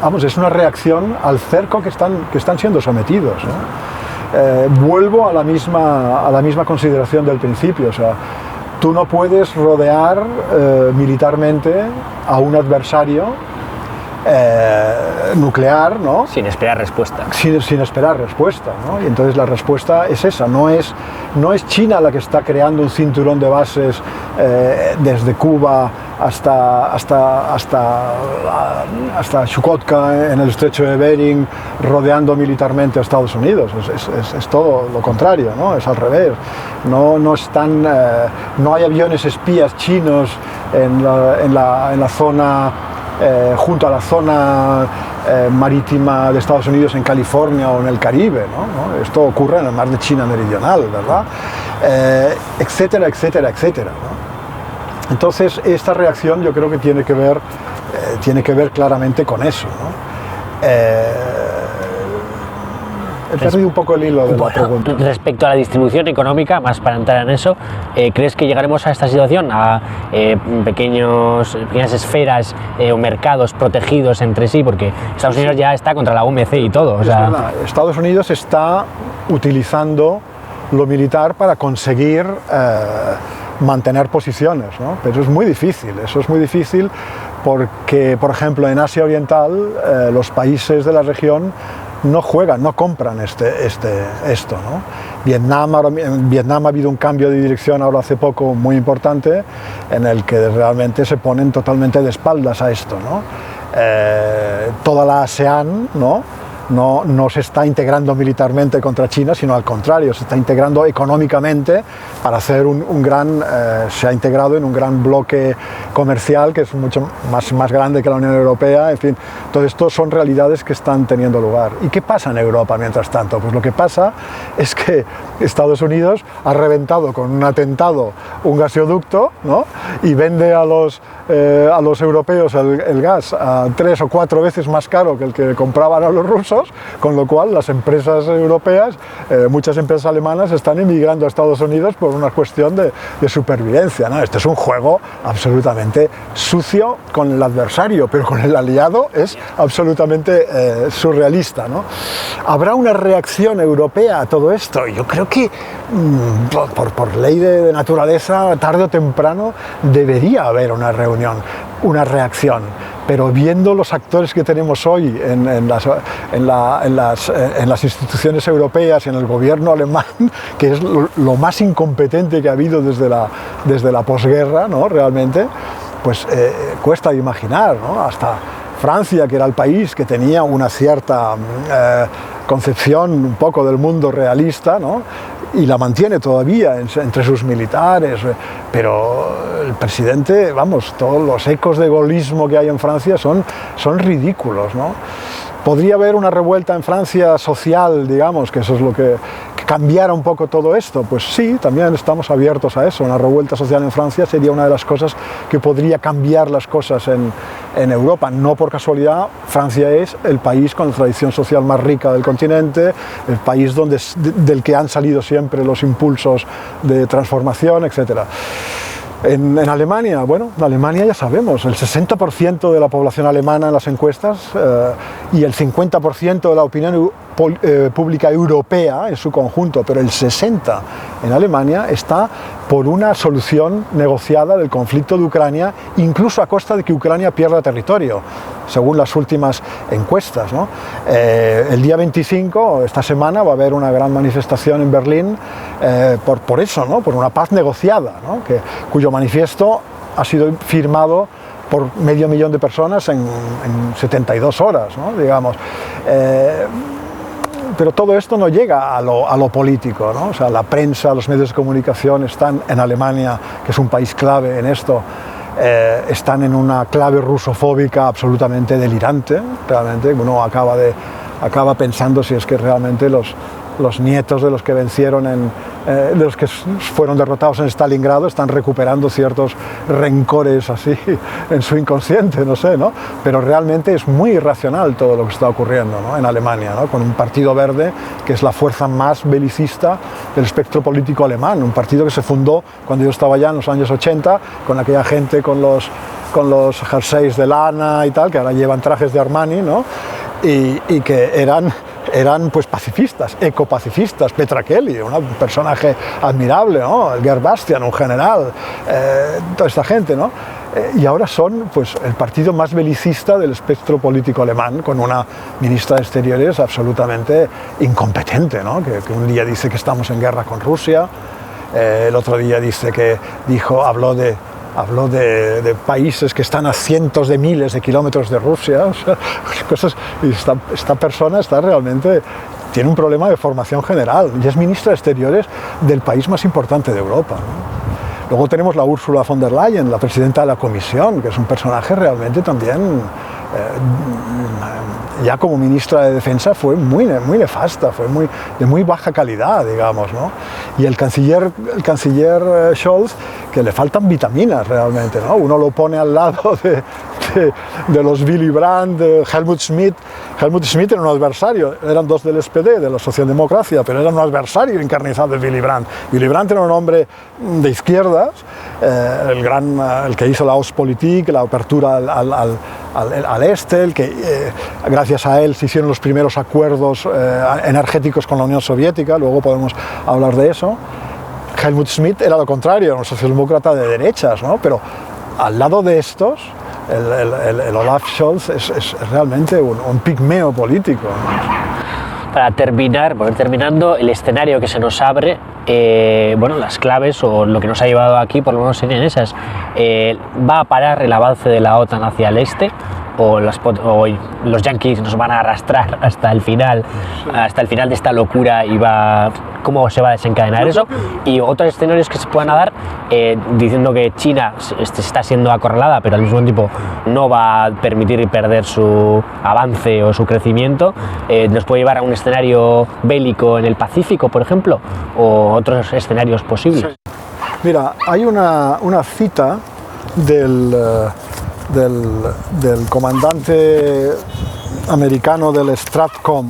vamos, es una reacción al cerco que están siendo sometidos, ¿no? Vuelvo a la misma consideración del principio, o sea, tú no puedes rodear militarmente a un adversario nuclear, ¿no? Sin esperar respuesta. Sin esperar respuesta, ¿no? Y entonces la respuesta es esa, no es China la que está creando un cinturón de bases desde Cuba hasta Chukotka en el estrecho de Bering, rodeando militarmente a Estados Unidos. Es todo lo contrario, ¿no? Es al revés. No hay aviones espías chinos en la zona, junto a la zona marítima de Estados Unidos en California o en el Caribe, ¿no? Esto ocurre en el mar de China Meridional, ¿verdad? Etcétera, etcétera, etcétera, ¿no? Entonces, esta reacción yo creo que tiene que ver claramente con eso, ¿no? He perdido un poco el hilo de la pregunta. Respecto a la distribución económica, más para entrar en eso, ¿crees que llegaremos a esta situación, a pequeñas esferas o mercados protegidos entre sí? Porque Estados Unidos ya está contra la OMC y todo. O sea... Es verdad, Estados Unidos está utilizando lo militar para conseguir mantener posiciones, ¿no? Pero es muy difícil, eso es muy difícil porque, por ejemplo, en Asia Oriental los países de la región no juegan, no compran esto, ¿no? En Vietnam ha habido un cambio de dirección ahora hace poco muy importante en el que realmente se ponen totalmente de espaldas a esto, ¿no? Toda la ASEAN, no se está integrando militarmente contra China, sino al contrario, se está integrando económicamente para hacer se ha integrado en un gran bloque comercial que es mucho más grande que la Unión Europea. En fin, todo esto son realidades que están teniendo lugar. ¿Y qué pasa en Europa mientras tanto? Pues lo que pasa es que Estados Unidos ha reventado con un atentado un gasoducto, ¿no? Y vende a los europeos el gas a 3 o 4 veces más caro que el que compraban a los rusos, con lo cual las empresas europeas, muchas empresas alemanas están emigrando a Estados Unidos por una cuestión de supervivencia, ¿no? Este es un juego absolutamente sucio con el adversario, pero con el aliado es absolutamente surrealista, ¿no? ¿Habrá una reacción europea a todo esto? Yo creo que por ley de naturaleza, tarde o temprano, debería haber una reacción. Pero viendo los actores que tenemos hoy en las instituciones europeas, en el gobierno alemán, que es lo más incompetente que ha habido desde la posguerra, ¿no? Realmente, pues cuesta imaginar, ¿no? Hasta Francia, que era el país que tenía una cierta concepción un poco del mundo realista, ¿no? Y la mantiene todavía entre sus militares, pero el presidente, vamos, todos los ecos de gaullismo que hay en Francia son ridículos, ¿no? ¿Podría haber una revuelta en Francia social, digamos, que eso es lo que cambiara un poco todo esto? Pues sí, también estamos abiertos a eso. Una revuelta social en Francia sería una de las cosas que podría cambiar las cosas en Europa. No por casualidad, Francia es el país con la tradición social más rica del continente, el país del que han salido siempre los impulsos de transformación, etc. En Alemania, bueno, en Alemania ya sabemos, el 60% de la población alemana en las encuestas y el 50% de la opinión pública europea en su conjunto, pero el 60% en Alemania está por una solución negociada del conflicto de Ucrania, incluso a costa de que Ucrania pierda territorio, según las últimas encuestas, ¿no? El día 25, esta semana, va a haber una gran manifestación en Berlín por eso, ¿no? Por una paz negociada, ¿no? Cuyo manifiesto ha sido firmado por 500.000 de personas en 72 horas, ¿no? Digamos. Pero todo esto no llega a lo político, ¿no? O sea, la prensa, los medios de comunicación están en Alemania, que es un país clave en esto, están en una clave rusofóbica absolutamente delirante. Realmente uno acaba pensando si es que realmente los nietos de los que vencieron de los que fueron derrotados en Stalingrado están recuperando ciertos rencores así en su inconsciente, no sé, ¿no? Pero realmente es muy irracional todo lo que está ocurriendo, ¿no? En Alemania, ¿no? Con un partido verde que es la fuerza más belicista del espectro político alemán, un partido que se fundó cuando yo estaba allá en los años 80, con aquella gente con los jerseys de lana y tal, que ahora llevan trajes de Armani, ¿no? Y que eran pues pacifistas, ecopacifistas. Petra Kelly, un personaje admirable, ¿no? El Gerd Bastian, un general, toda esta gente, ¿no? Y ahora son pues el partido más belicista del espectro político alemán, con una ministra de Exteriores absolutamente incompetente, ¿no? Que un día dice que estamos en guerra con Rusia, el otro día habló de países que están a cientos de miles de kilómetros de Rusia, o sea, cosas, y esta persona tiene un problema de formación general y es ministra de Exteriores del país más importante de Europa, ¿no? Luego tenemos la Ursula von der Leyen, la presidenta de la Comisión, que es un personaje realmente también, ya como ministra de Defensa fue muy nefasta, fue de muy baja calidad, digamos, ¿no? Y el canciller Scholz, que le faltan vitaminas realmente, ¿no? Uno lo pone al lado de los Willy Brandt, de Helmut Schmidt. Helmut Schmidt era un adversario, eran dos del SPD, de la socialdemocracia, pero era un adversario encarnizado de Willy Brandt. Willy Brandt era un hombre de izquierdas, el que hizo la Ostpolitik, la apertura al este, el que gracias a él se hicieron los primeros acuerdos energéticos con la Unión Soviética, luego podemos hablar de eso. Helmut Schmidt era lo contrario, un socialdemócrata de derechas, ¿no? Pero al lado de estos, el Olaf Scholz es realmente un pigmeo político, ¿no? Para terminar, terminando, el escenario que se nos abre, bueno, las claves o lo que nos ha llevado aquí, por lo menos serían esas. ¿Va a parar el avance de la OTAN hacia el este? O los yanquis nos van a arrastrar hasta el final de esta locura y cómo se va a desencadenar eso, y otros escenarios que se puedan dar, diciendo que China está siendo acorralada, pero al mismo tiempo no va a permitir perder su avance o su crecimiento, nos puede llevar a un escenario bélico en el Pacífico, por ejemplo, o otros escenarios posibles. Mira, hay una cita del comandante americano del Stratcom,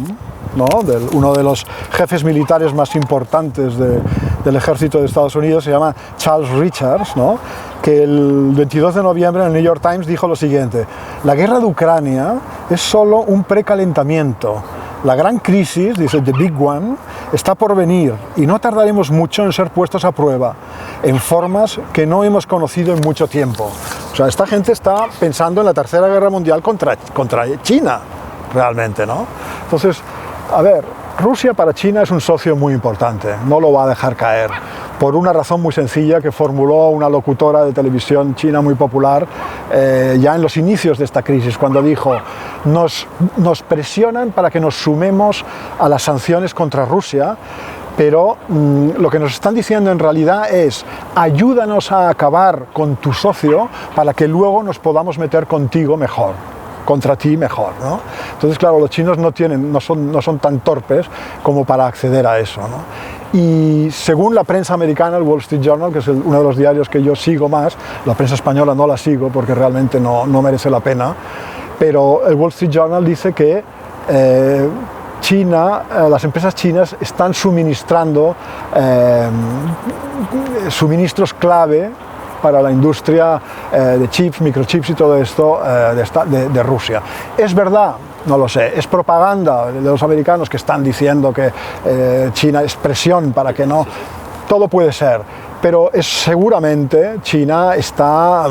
¿no? Uno de los jefes militares más importantes del ejército de Estados Unidos, se llama Charles Richards, ¿no? Que el 22 de noviembre en el New York Times dijo lo siguiente: la guerra de Ucrania es solo un precalentamiento. La gran crisis, dice The Big One, está por venir y no tardaremos mucho en ser puestos a prueba, en formas que no hemos conocido en mucho tiempo. O sea, esta gente está pensando en la Tercera Guerra Mundial contra China, realmente, ¿no? Entonces, a ver, Rusia para China es un socio muy importante, no lo va a dejar caer, por una razón muy sencilla que formuló una locutora de televisión china muy popular ya en los inicios de esta crisis, cuando dijo: nos presionan para que nos sumemos a las sanciones contra Rusia, pero lo que nos están diciendo en realidad es: ayúdanos a acabar con tu socio para que luego nos podamos meter contigo mejor, contra ti mejor, ¿no? Entonces, claro, los chinos no son tan torpes como para acceder a eso, ¿no? Y según la prensa americana, el Wall Street Journal, que es uno de los diarios que yo sigo más, la prensa española no la sigo porque realmente no merece la pena, pero el Wall Street Journal dice que China, las empresas chinas están suministrando suministros clave para la industria de chips, microchips y todo esto de Rusia. ¿Es verdad? No lo sé. ¿Es propaganda de los americanos que están diciendo que China es presión para que no? Todo puede ser, pero seguramente China está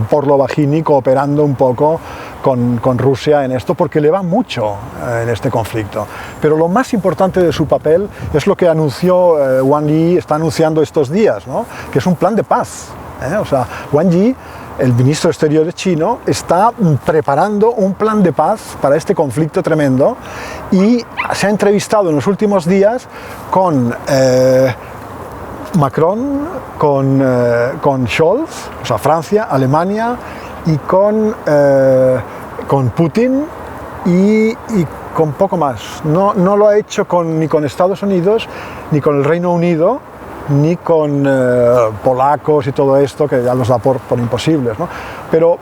por lo bajini cooperando un poco con Rusia en esto, porque le va mucho en este conflicto. Pero lo más importante de su papel es lo que anunció Wang Yi, está anunciando estos días, ¿no? Que es un plan de paz. O sea, Wang Yi, el ministro de Exteriores chino, está preparando un plan de paz para este conflicto tremendo, y se ha entrevistado en los últimos días con Macron, con Scholz, o sea, Francia, Alemania, y con Putin y con poco más. No lo ha hecho ni con Estados Unidos, ni con el Reino Unido, ni con polacos y todo esto, que ya los da por imposibles, ¿no? Pero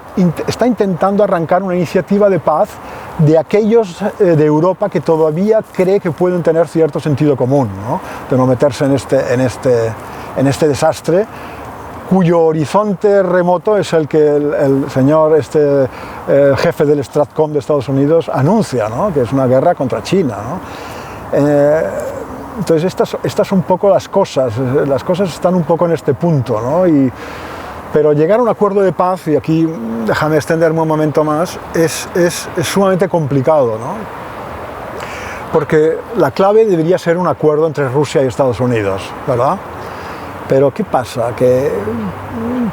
está intentando arrancar una iniciativa de paz de aquellos de Europa que todavía cree que pueden tener cierto sentido común, ¿no? De no meterse en este desastre, cuyo horizonte remoto es el que el señor jefe del Stratcom de Estados Unidos anuncia, ¿no? Que es una guerra contra China, ¿no? Entonces estas son un poco las cosas están un poco en este punto, ¿no? Pero llegar a un acuerdo de paz, y aquí déjame extenderme un momento más, es sumamente complicado, ¿no? Porque la clave debería ser un acuerdo entre Rusia y Estados Unidos, ¿verdad? Pero ¿qué pasa? Que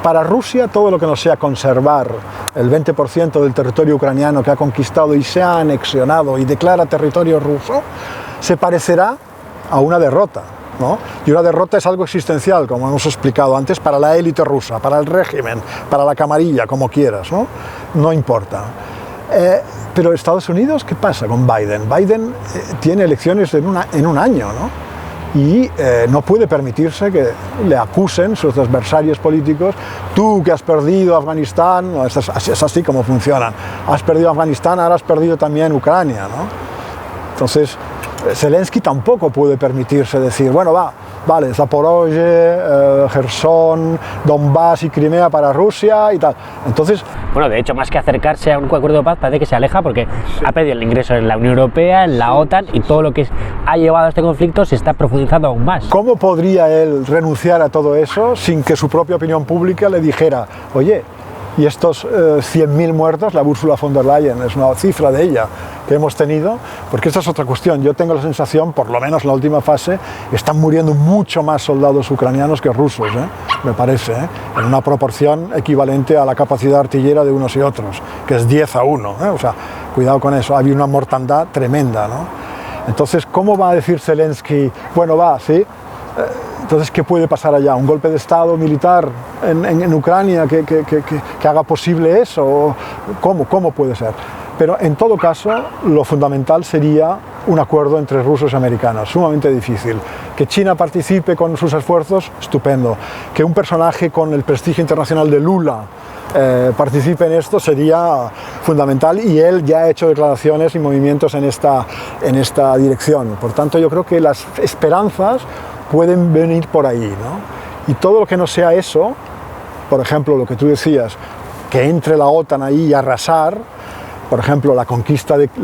para Rusia todo lo que no sea conservar el 20% del territorio ucraniano que ha conquistado y se ha anexionado y declara territorio ruso, se parecerá a una derrota, ¿no? Y una derrota es algo existencial, como hemos explicado antes, para la élite rusa, para el régimen, para la camarilla, como quieras, ¿no? No importa. Pero Estados Unidos, ¿qué pasa con Biden? Biden tiene elecciones en un año, ¿no? Y no puede permitirse que le acusen sus adversarios políticos: tú que has perdido Afganistán, no, es así como funcionan, has perdido Afganistán, ahora has perdido también Ucrania, ¿no? Entonces, Zelensky tampoco puede permitirse decir, bueno, vale, Zaporozhye, Gerson, Donbass y Crimea para Rusia y tal. Entonces, bueno, de hecho, más que acercarse a un acuerdo de paz, parece que se aleja porque ha pedido el ingreso en la Unión Europea, en la OTAN, y todo lo que ha llevado a este conflicto se está profundizando aún más. ¿Cómo podría él renunciar a todo eso sin que su propia opinión pública le dijera, oye, y estos 100.000 muertos, la Ursula von der Leyen, es una cifra de ella que hemos tenido? Porque esta es otra cuestión. Yo tengo la sensación, por lo menos en la última fase, están muriendo mucho más soldados ucranianos que rusos, me parece, en una proporción equivalente a la capacidad artillera de unos y otros, que es 10-1, o sea, cuidado con eso, había una mortandad tremenda, ¿no? Entonces, ¿cómo va a decir Zelensky, bueno, sí? Entonces, ¿qué puede pasar allá? ¿Un golpe de Estado militar en Ucrania que haga posible eso? ¿Cómo puede ser? Pero en todo caso, lo fundamental sería un acuerdo entre rusos y americanos, sumamente difícil. Que China participe con sus esfuerzos, estupendo. Que un personaje con el prestigio internacional de Lula participe en esto sería fundamental, y él ya ha hecho declaraciones y movimientos en esta dirección. Por tanto, yo creo que las esperanzas pueden venir por ahí, ¿no? Y todo lo que no sea eso, por ejemplo, lo que tú decías, que entre la OTAN ahí y arrasar, por ejemplo, la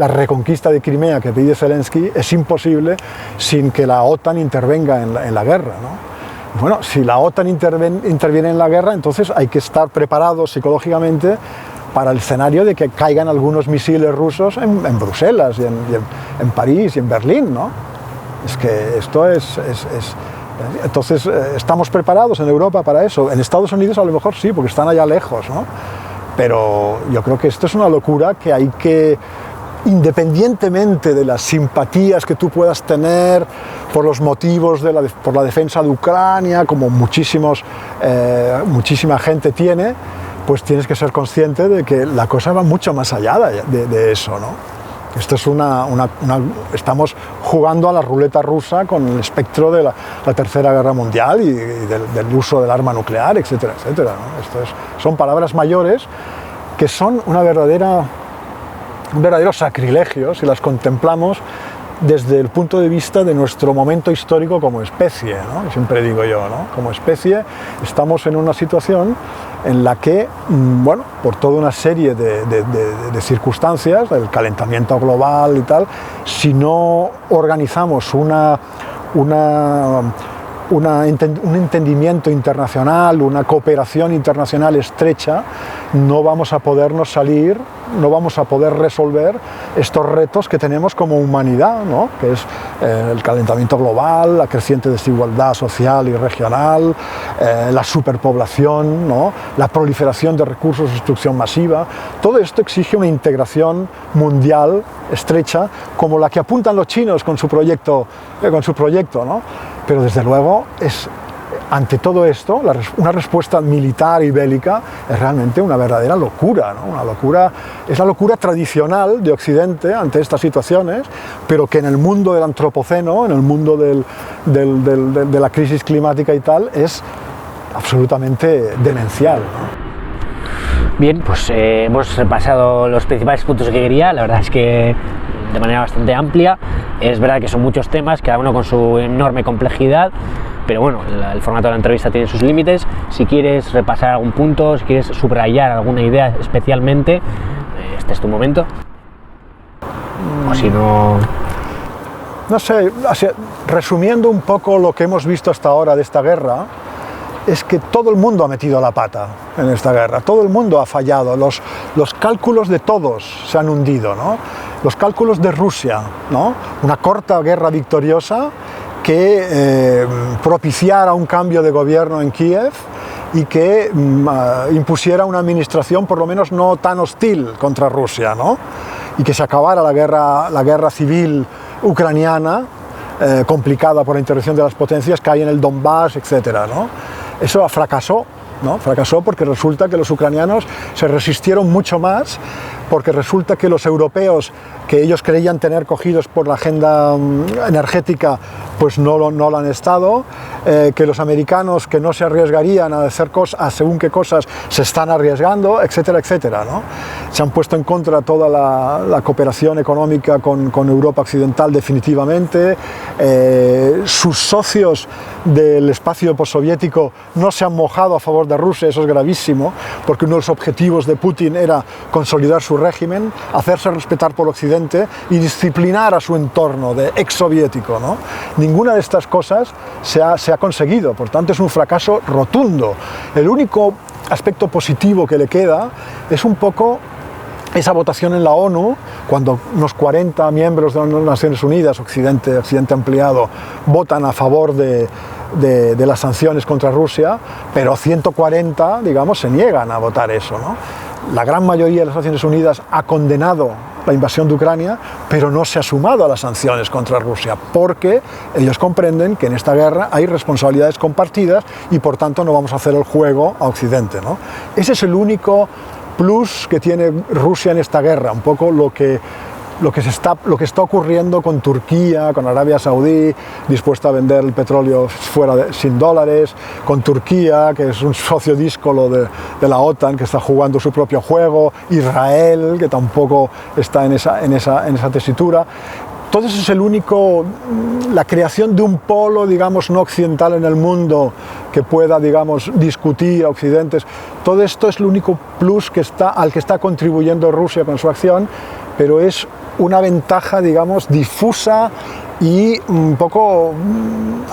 reconquista de Crimea que pide Zelensky, es imposible sin que la OTAN intervenga en la guerra, ¿no? Bueno, si la OTAN interviene en la guerra, entonces hay que estar preparados psicológicamente para el escenario de que caigan algunos misiles rusos en Bruselas, y en París y en Berlín, ¿no? Es que esto entonces, ¿estamos preparados en Europa para eso? En Estados Unidos a lo mejor sí, porque están allá lejos, ¿no? Pero yo creo que esto es una locura que hay que, independientemente de las simpatías que tú puedas tener por los motivos por la defensa de Ucrania, como muchísima gente tiene, pues tienes que ser consciente de que la cosa va mucho más allá de eso, ¿no? Esto es estamos jugando a la ruleta rusa con el espectro de la Tercera Guerra Mundial y del uso del arma nuclear, etcétera, etcétera, ¿no? Son palabras mayores que son un verdadero sacrilegio si las contemplamos desde el punto de vista de nuestro momento histórico como especie, ¿no? Siempre digo yo, ¿no? Como especie estamos en una situación en la que, bueno, por toda una serie de circunstancias, el calentamiento global y tal, si no organizamos un entendimiento internacional, una cooperación internacional estrecha, no vamos a podernos salir, no vamos a poder resolver estos retos que tenemos como humanidad, ¿no? Que es el calentamiento global, la creciente desigualdad social y regional, la superpoblación, ¿no? La proliferación de recursos de destrucción masiva. Todo esto exige una integración mundial estrecha, como la que apuntan los chinos con su proyecto, ¿no? Pero desde luego ante todo esto, una respuesta militar y bélica es realmente una verdadera locura, ¿no? Es la locura tradicional de Occidente ante estas situaciones, pero que en el mundo del antropoceno, en el mundo de la crisis climática y tal, es absolutamente demencial, ¿no? Bien, pues hemos repasado los principales puntos que quería. La verdad es que de manera bastante amplia. Es verdad que son muchos temas, cada uno con su enorme complejidad, pero bueno, el formato de la entrevista tiene sus límites. Si quieres repasar algún punto, si quieres subrayar alguna idea especialmente, este es tu momento. O si no... No sé, resumiendo un poco lo que hemos visto hasta ahora de esta guerra, es que todo el mundo ha metido la pata en esta guerra, todo el mundo ha fallado, los cálculos de todos se han hundido, ¿no? Los cálculos de Rusia, ¿no? Una corta guerra victoriosa que propiciara un cambio de gobierno en Kiev y que impusiera una administración por lo menos no tan hostil contra Rusia, ¿no? Y que se acabara la guerra civil ucraniana, complicada por la intervención de las potencias que hay en el Donbass, etcétera, ¿no? Eso fracasó, ¿no? Fracasó porque resulta que los ucranianos se resistieron mucho más porque resulta que los europeos, que ellos creían tener cogidos por la agenda energética, pues no lo han estado, que los americanos, que no se arriesgarían a hacer cosas, según qué cosas se están arriesgando, etcétera, etcétera, ¿no? Se han puesto en contra toda la cooperación económica con Europa occidental definitivamente. Sus socios del espacio postsoviético no se han mojado a favor de Rusia, eso es gravísimo, porque uno de los objetivos de Putin era consolidar su régimen, hacerse respetar por Occidente y disciplinar a su entorno de exsoviético, ¿no? Ninguna de estas cosas se ha conseguido, por tanto es un fracaso rotundo. El único aspecto positivo que le queda es un poco esa votación en la ONU, cuando unos 40 miembros de las Naciones Unidas, Occidente ampliado, votan a favor de las sanciones contra Rusia, pero 140, digamos, se niegan a votar eso, ¿no? La gran mayoría de las Naciones Unidas ha condenado la invasión de Ucrania, pero no se ha sumado a las sanciones contra Rusia, porque ellos comprenden que en esta guerra hay responsabilidades compartidas y por tanto no vamos a hacer el juego a Occidente, ¿no? Ese es el único plus que tiene Rusia en esta guerra, un poco lo que está ocurriendo con Turquía, con Arabia Saudí, dispuesta a vender el petróleo sin dólares, con Turquía, que es un socio díscolo de la OTAN, que está jugando su propio juego, Israel, que tampoco está en esa tesitura. Todo eso es la creación de un polo, digamos, no occidental en el mundo que pueda, digamos, discutir a occidentes. Todo esto es el único plus al que está contribuyendo Rusia con su acción, pero es una ventaja, digamos, difusa y un poco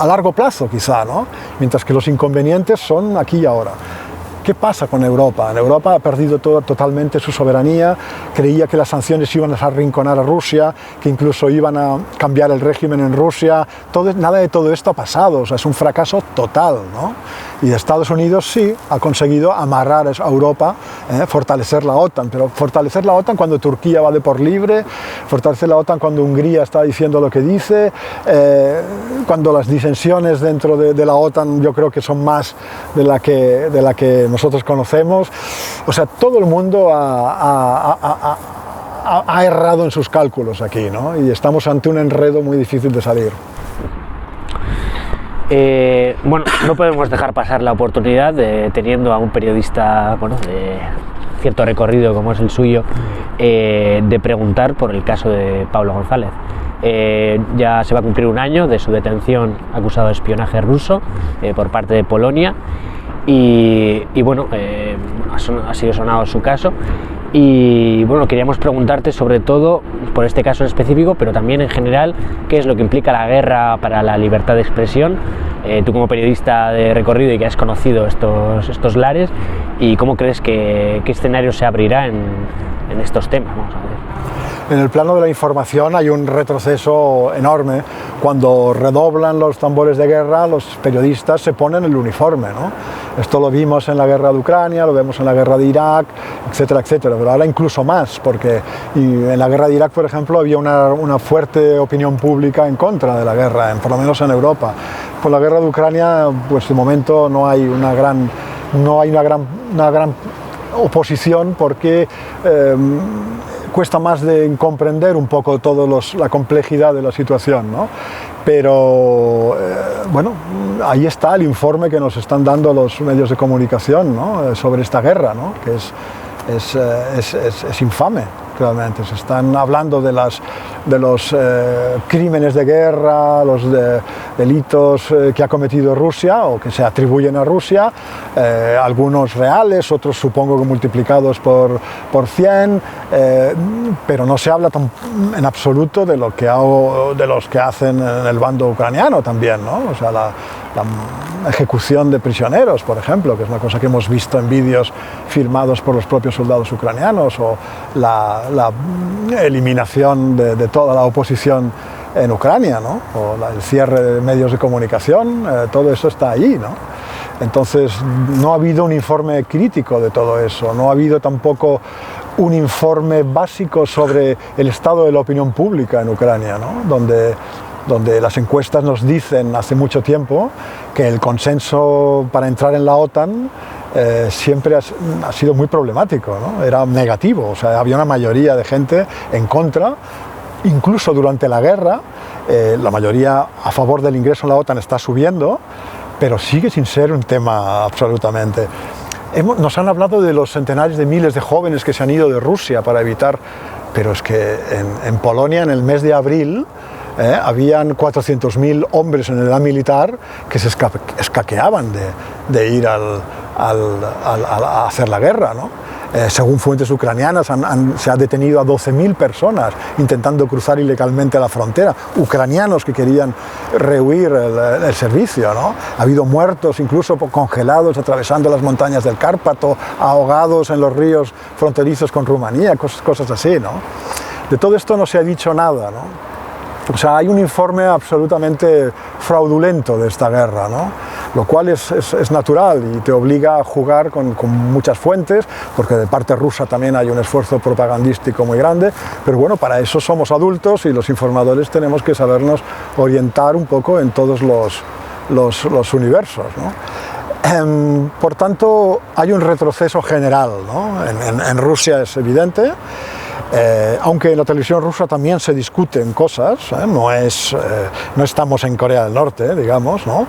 a largo plazo, quizá, ¿no? Mientras que los inconvenientes son aquí y ahora. ¿Qué pasa con Europa? Europa ha perdido totalmente su soberanía, creía que las sanciones iban a arrinconar a Rusia, que incluso iban a cambiar el régimen en Rusia. Nada de todo esto ha pasado, o sea, es un fracaso total, ¿no? Y Estados Unidos sí ha conseguido amarrar a Europa, fortalecer la OTAN, pero fortalecer la OTAN cuando Turquía va de por libre, fortalecer la OTAN cuando Hungría está diciendo lo que dice, cuando las disensiones dentro de la OTAN yo creo que son más de la que nosotros conocemos. O sea, todo el mundo ha errado en sus cálculos aquí, ¿no? Y estamos ante un enredo muy difícil de salir. Bueno, no podemos dejar pasar la oportunidad de, teniendo a un periodista, bueno, de cierto recorrido como es el suyo, de preguntar por el caso de Pablo González. Ya se va a cumplir un año de su detención acusado de espionaje ruso por parte de Polonia y bueno, ha sido sonado su caso. Y bueno, queríamos preguntarte sobre todo por este caso en específico, pero también en general, qué es lo que implica la guerra para la libertad de expresión, tú como periodista de recorrido y que has conocido estos lares, y cómo crees que qué escenario se abrirá en estos temas. Vamos a ver. En el plano de la información hay un retroceso enorme. Cuando redoblan los tambores de guerra, los periodistas se ponen el uniforme, ¿no? Esto lo vimos en la guerra de Ucrania, lo vemos en la guerra de Irak, etcétera, etcétera. Pero ahora incluso más, porque en la guerra de Irak, por ejemplo, había una fuerte opinión pública en contra de la guerra, por lo menos en Europa. Por la guerra de Ucrania, pues de momento no hay una gran oposición, porque cuesta más de comprender un poco toda la complejidad de la situación, ¿no? Pero bueno, ahí está el informe que nos están dando los medios de comunicación, ¿no? Sobre esta guerra, ¿no? Que es infame. Realmente se están hablando de los crímenes de guerra, los delitos que ha cometido Rusia o que se atribuyen a Rusia, algunos reales, otros supongo que multiplicados por 100, pero no se habla en absoluto de los que hacen en el bando ucraniano también, ¿no? O sea, la ejecución de prisioneros, por ejemplo, que es una cosa que hemos visto en vídeos filmados por los propios soldados ucranianos, o la eliminación de toda la oposición en Ucrania, ¿no? O el cierre de medios de comunicación, todo eso está ahí, ¿no? Entonces no ha habido un informe crítico de todo eso, no ha habido tampoco un informe básico sobre el estado de la opinión pública en Ucrania, ¿no? Donde las encuestas nos dicen hace mucho tiempo que el consenso para entrar en la OTAN siempre ha sido muy problemático, ¿no? Era negativo, o sea, había una mayoría de gente en contra, incluso durante la guerra, la mayoría a favor del ingreso en la OTAN está subiendo, pero sigue sin ser un tema absolutamente. Nos han hablado de los centenares de miles de jóvenes que se han ido de Rusia para evitar, pero es que en Polonia en el mes de abril habían 400.000 hombres en la edad militar que se escaqueaban de ir a hacer la guerra, ¿no? Según fuentes ucranianas, se ha detenido a 12.000 personas intentando cruzar ilegalmente la frontera, ucranianos que querían rehuir el servicio, ¿no? Ha habido muertos, incluso congelados, atravesando las montañas del Cárpato, ahogados en los ríos fronterizos con Rumanía, cosas así, ¿no? De todo esto no se ha dicho nada, ¿no? O sea, hay un informe absolutamente fraudulento de esta guerra, ¿no? Lo cual es natural y te obliga a jugar con muchas fuentes, porque de parte rusa también hay un esfuerzo propagandístico muy grande, pero bueno, para eso somos adultos y los informadores tenemos que sabernos orientar un poco en todos los universos, ¿no? Por tanto, hay un retroceso general, ¿no? En Rusia es evidente. Aunque en la televisión rusa también se discuten cosas, no estamos en Corea del Norte, digamos, ¿no?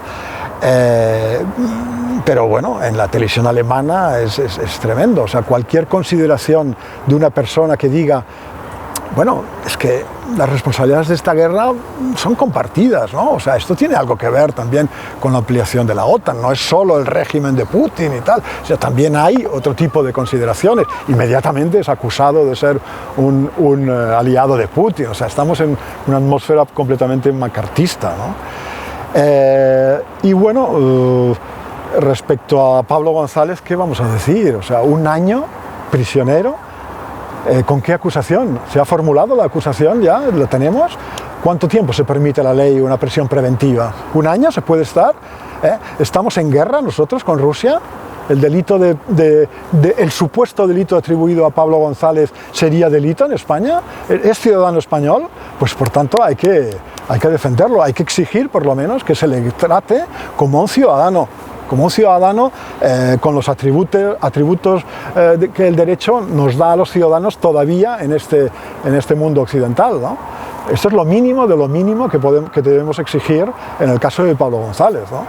Pero bueno, en la televisión alemana es tremendo, o sea, cualquier consideración de una persona que diga, bueno, es que las responsabilidades de esta guerra son compartidas, ¿no? O sea, esto tiene algo que ver también con la ampliación de la OTAN, no es solo el régimen de Putin y tal, o sea, también hay otro tipo de consideraciones. Inmediatamente es acusado de ser un aliado de Putin, o sea, estamos en una atmósfera completamente macartista, ¿no? Y bueno, respecto a Pablo González, ¿qué vamos a decir? O sea, un año prisionero. ¿Con qué acusación? ¿Se ha formulado la acusación ya? ¿Lo tenemos? ¿Cuánto tiempo se permite la ley una prisión preventiva? ¿Un año se puede estar? ¿Estamos en guerra nosotros con Rusia? ¿El delito el supuesto delito atribuido a Pablo González sería delito en España? ¿Es ciudadano español? Pues por tanto hay que defenderlo, hay que exigir por lo menos que se le trate como un ciudadano con los atributos que el derecho nos da a los ciudadanos todavía en este mundo occidental, ¿no? Esto es lo mínimo de lo mínimo que debemos exigir en el caso de Pablo González, ¿no?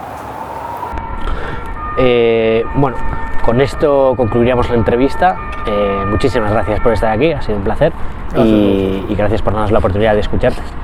Bueno, con esto concluiríamos la entrevista. Muchísimas gracias por estar aquí, ha sido un placer y gracias por darnos la oportunidad de escucharte.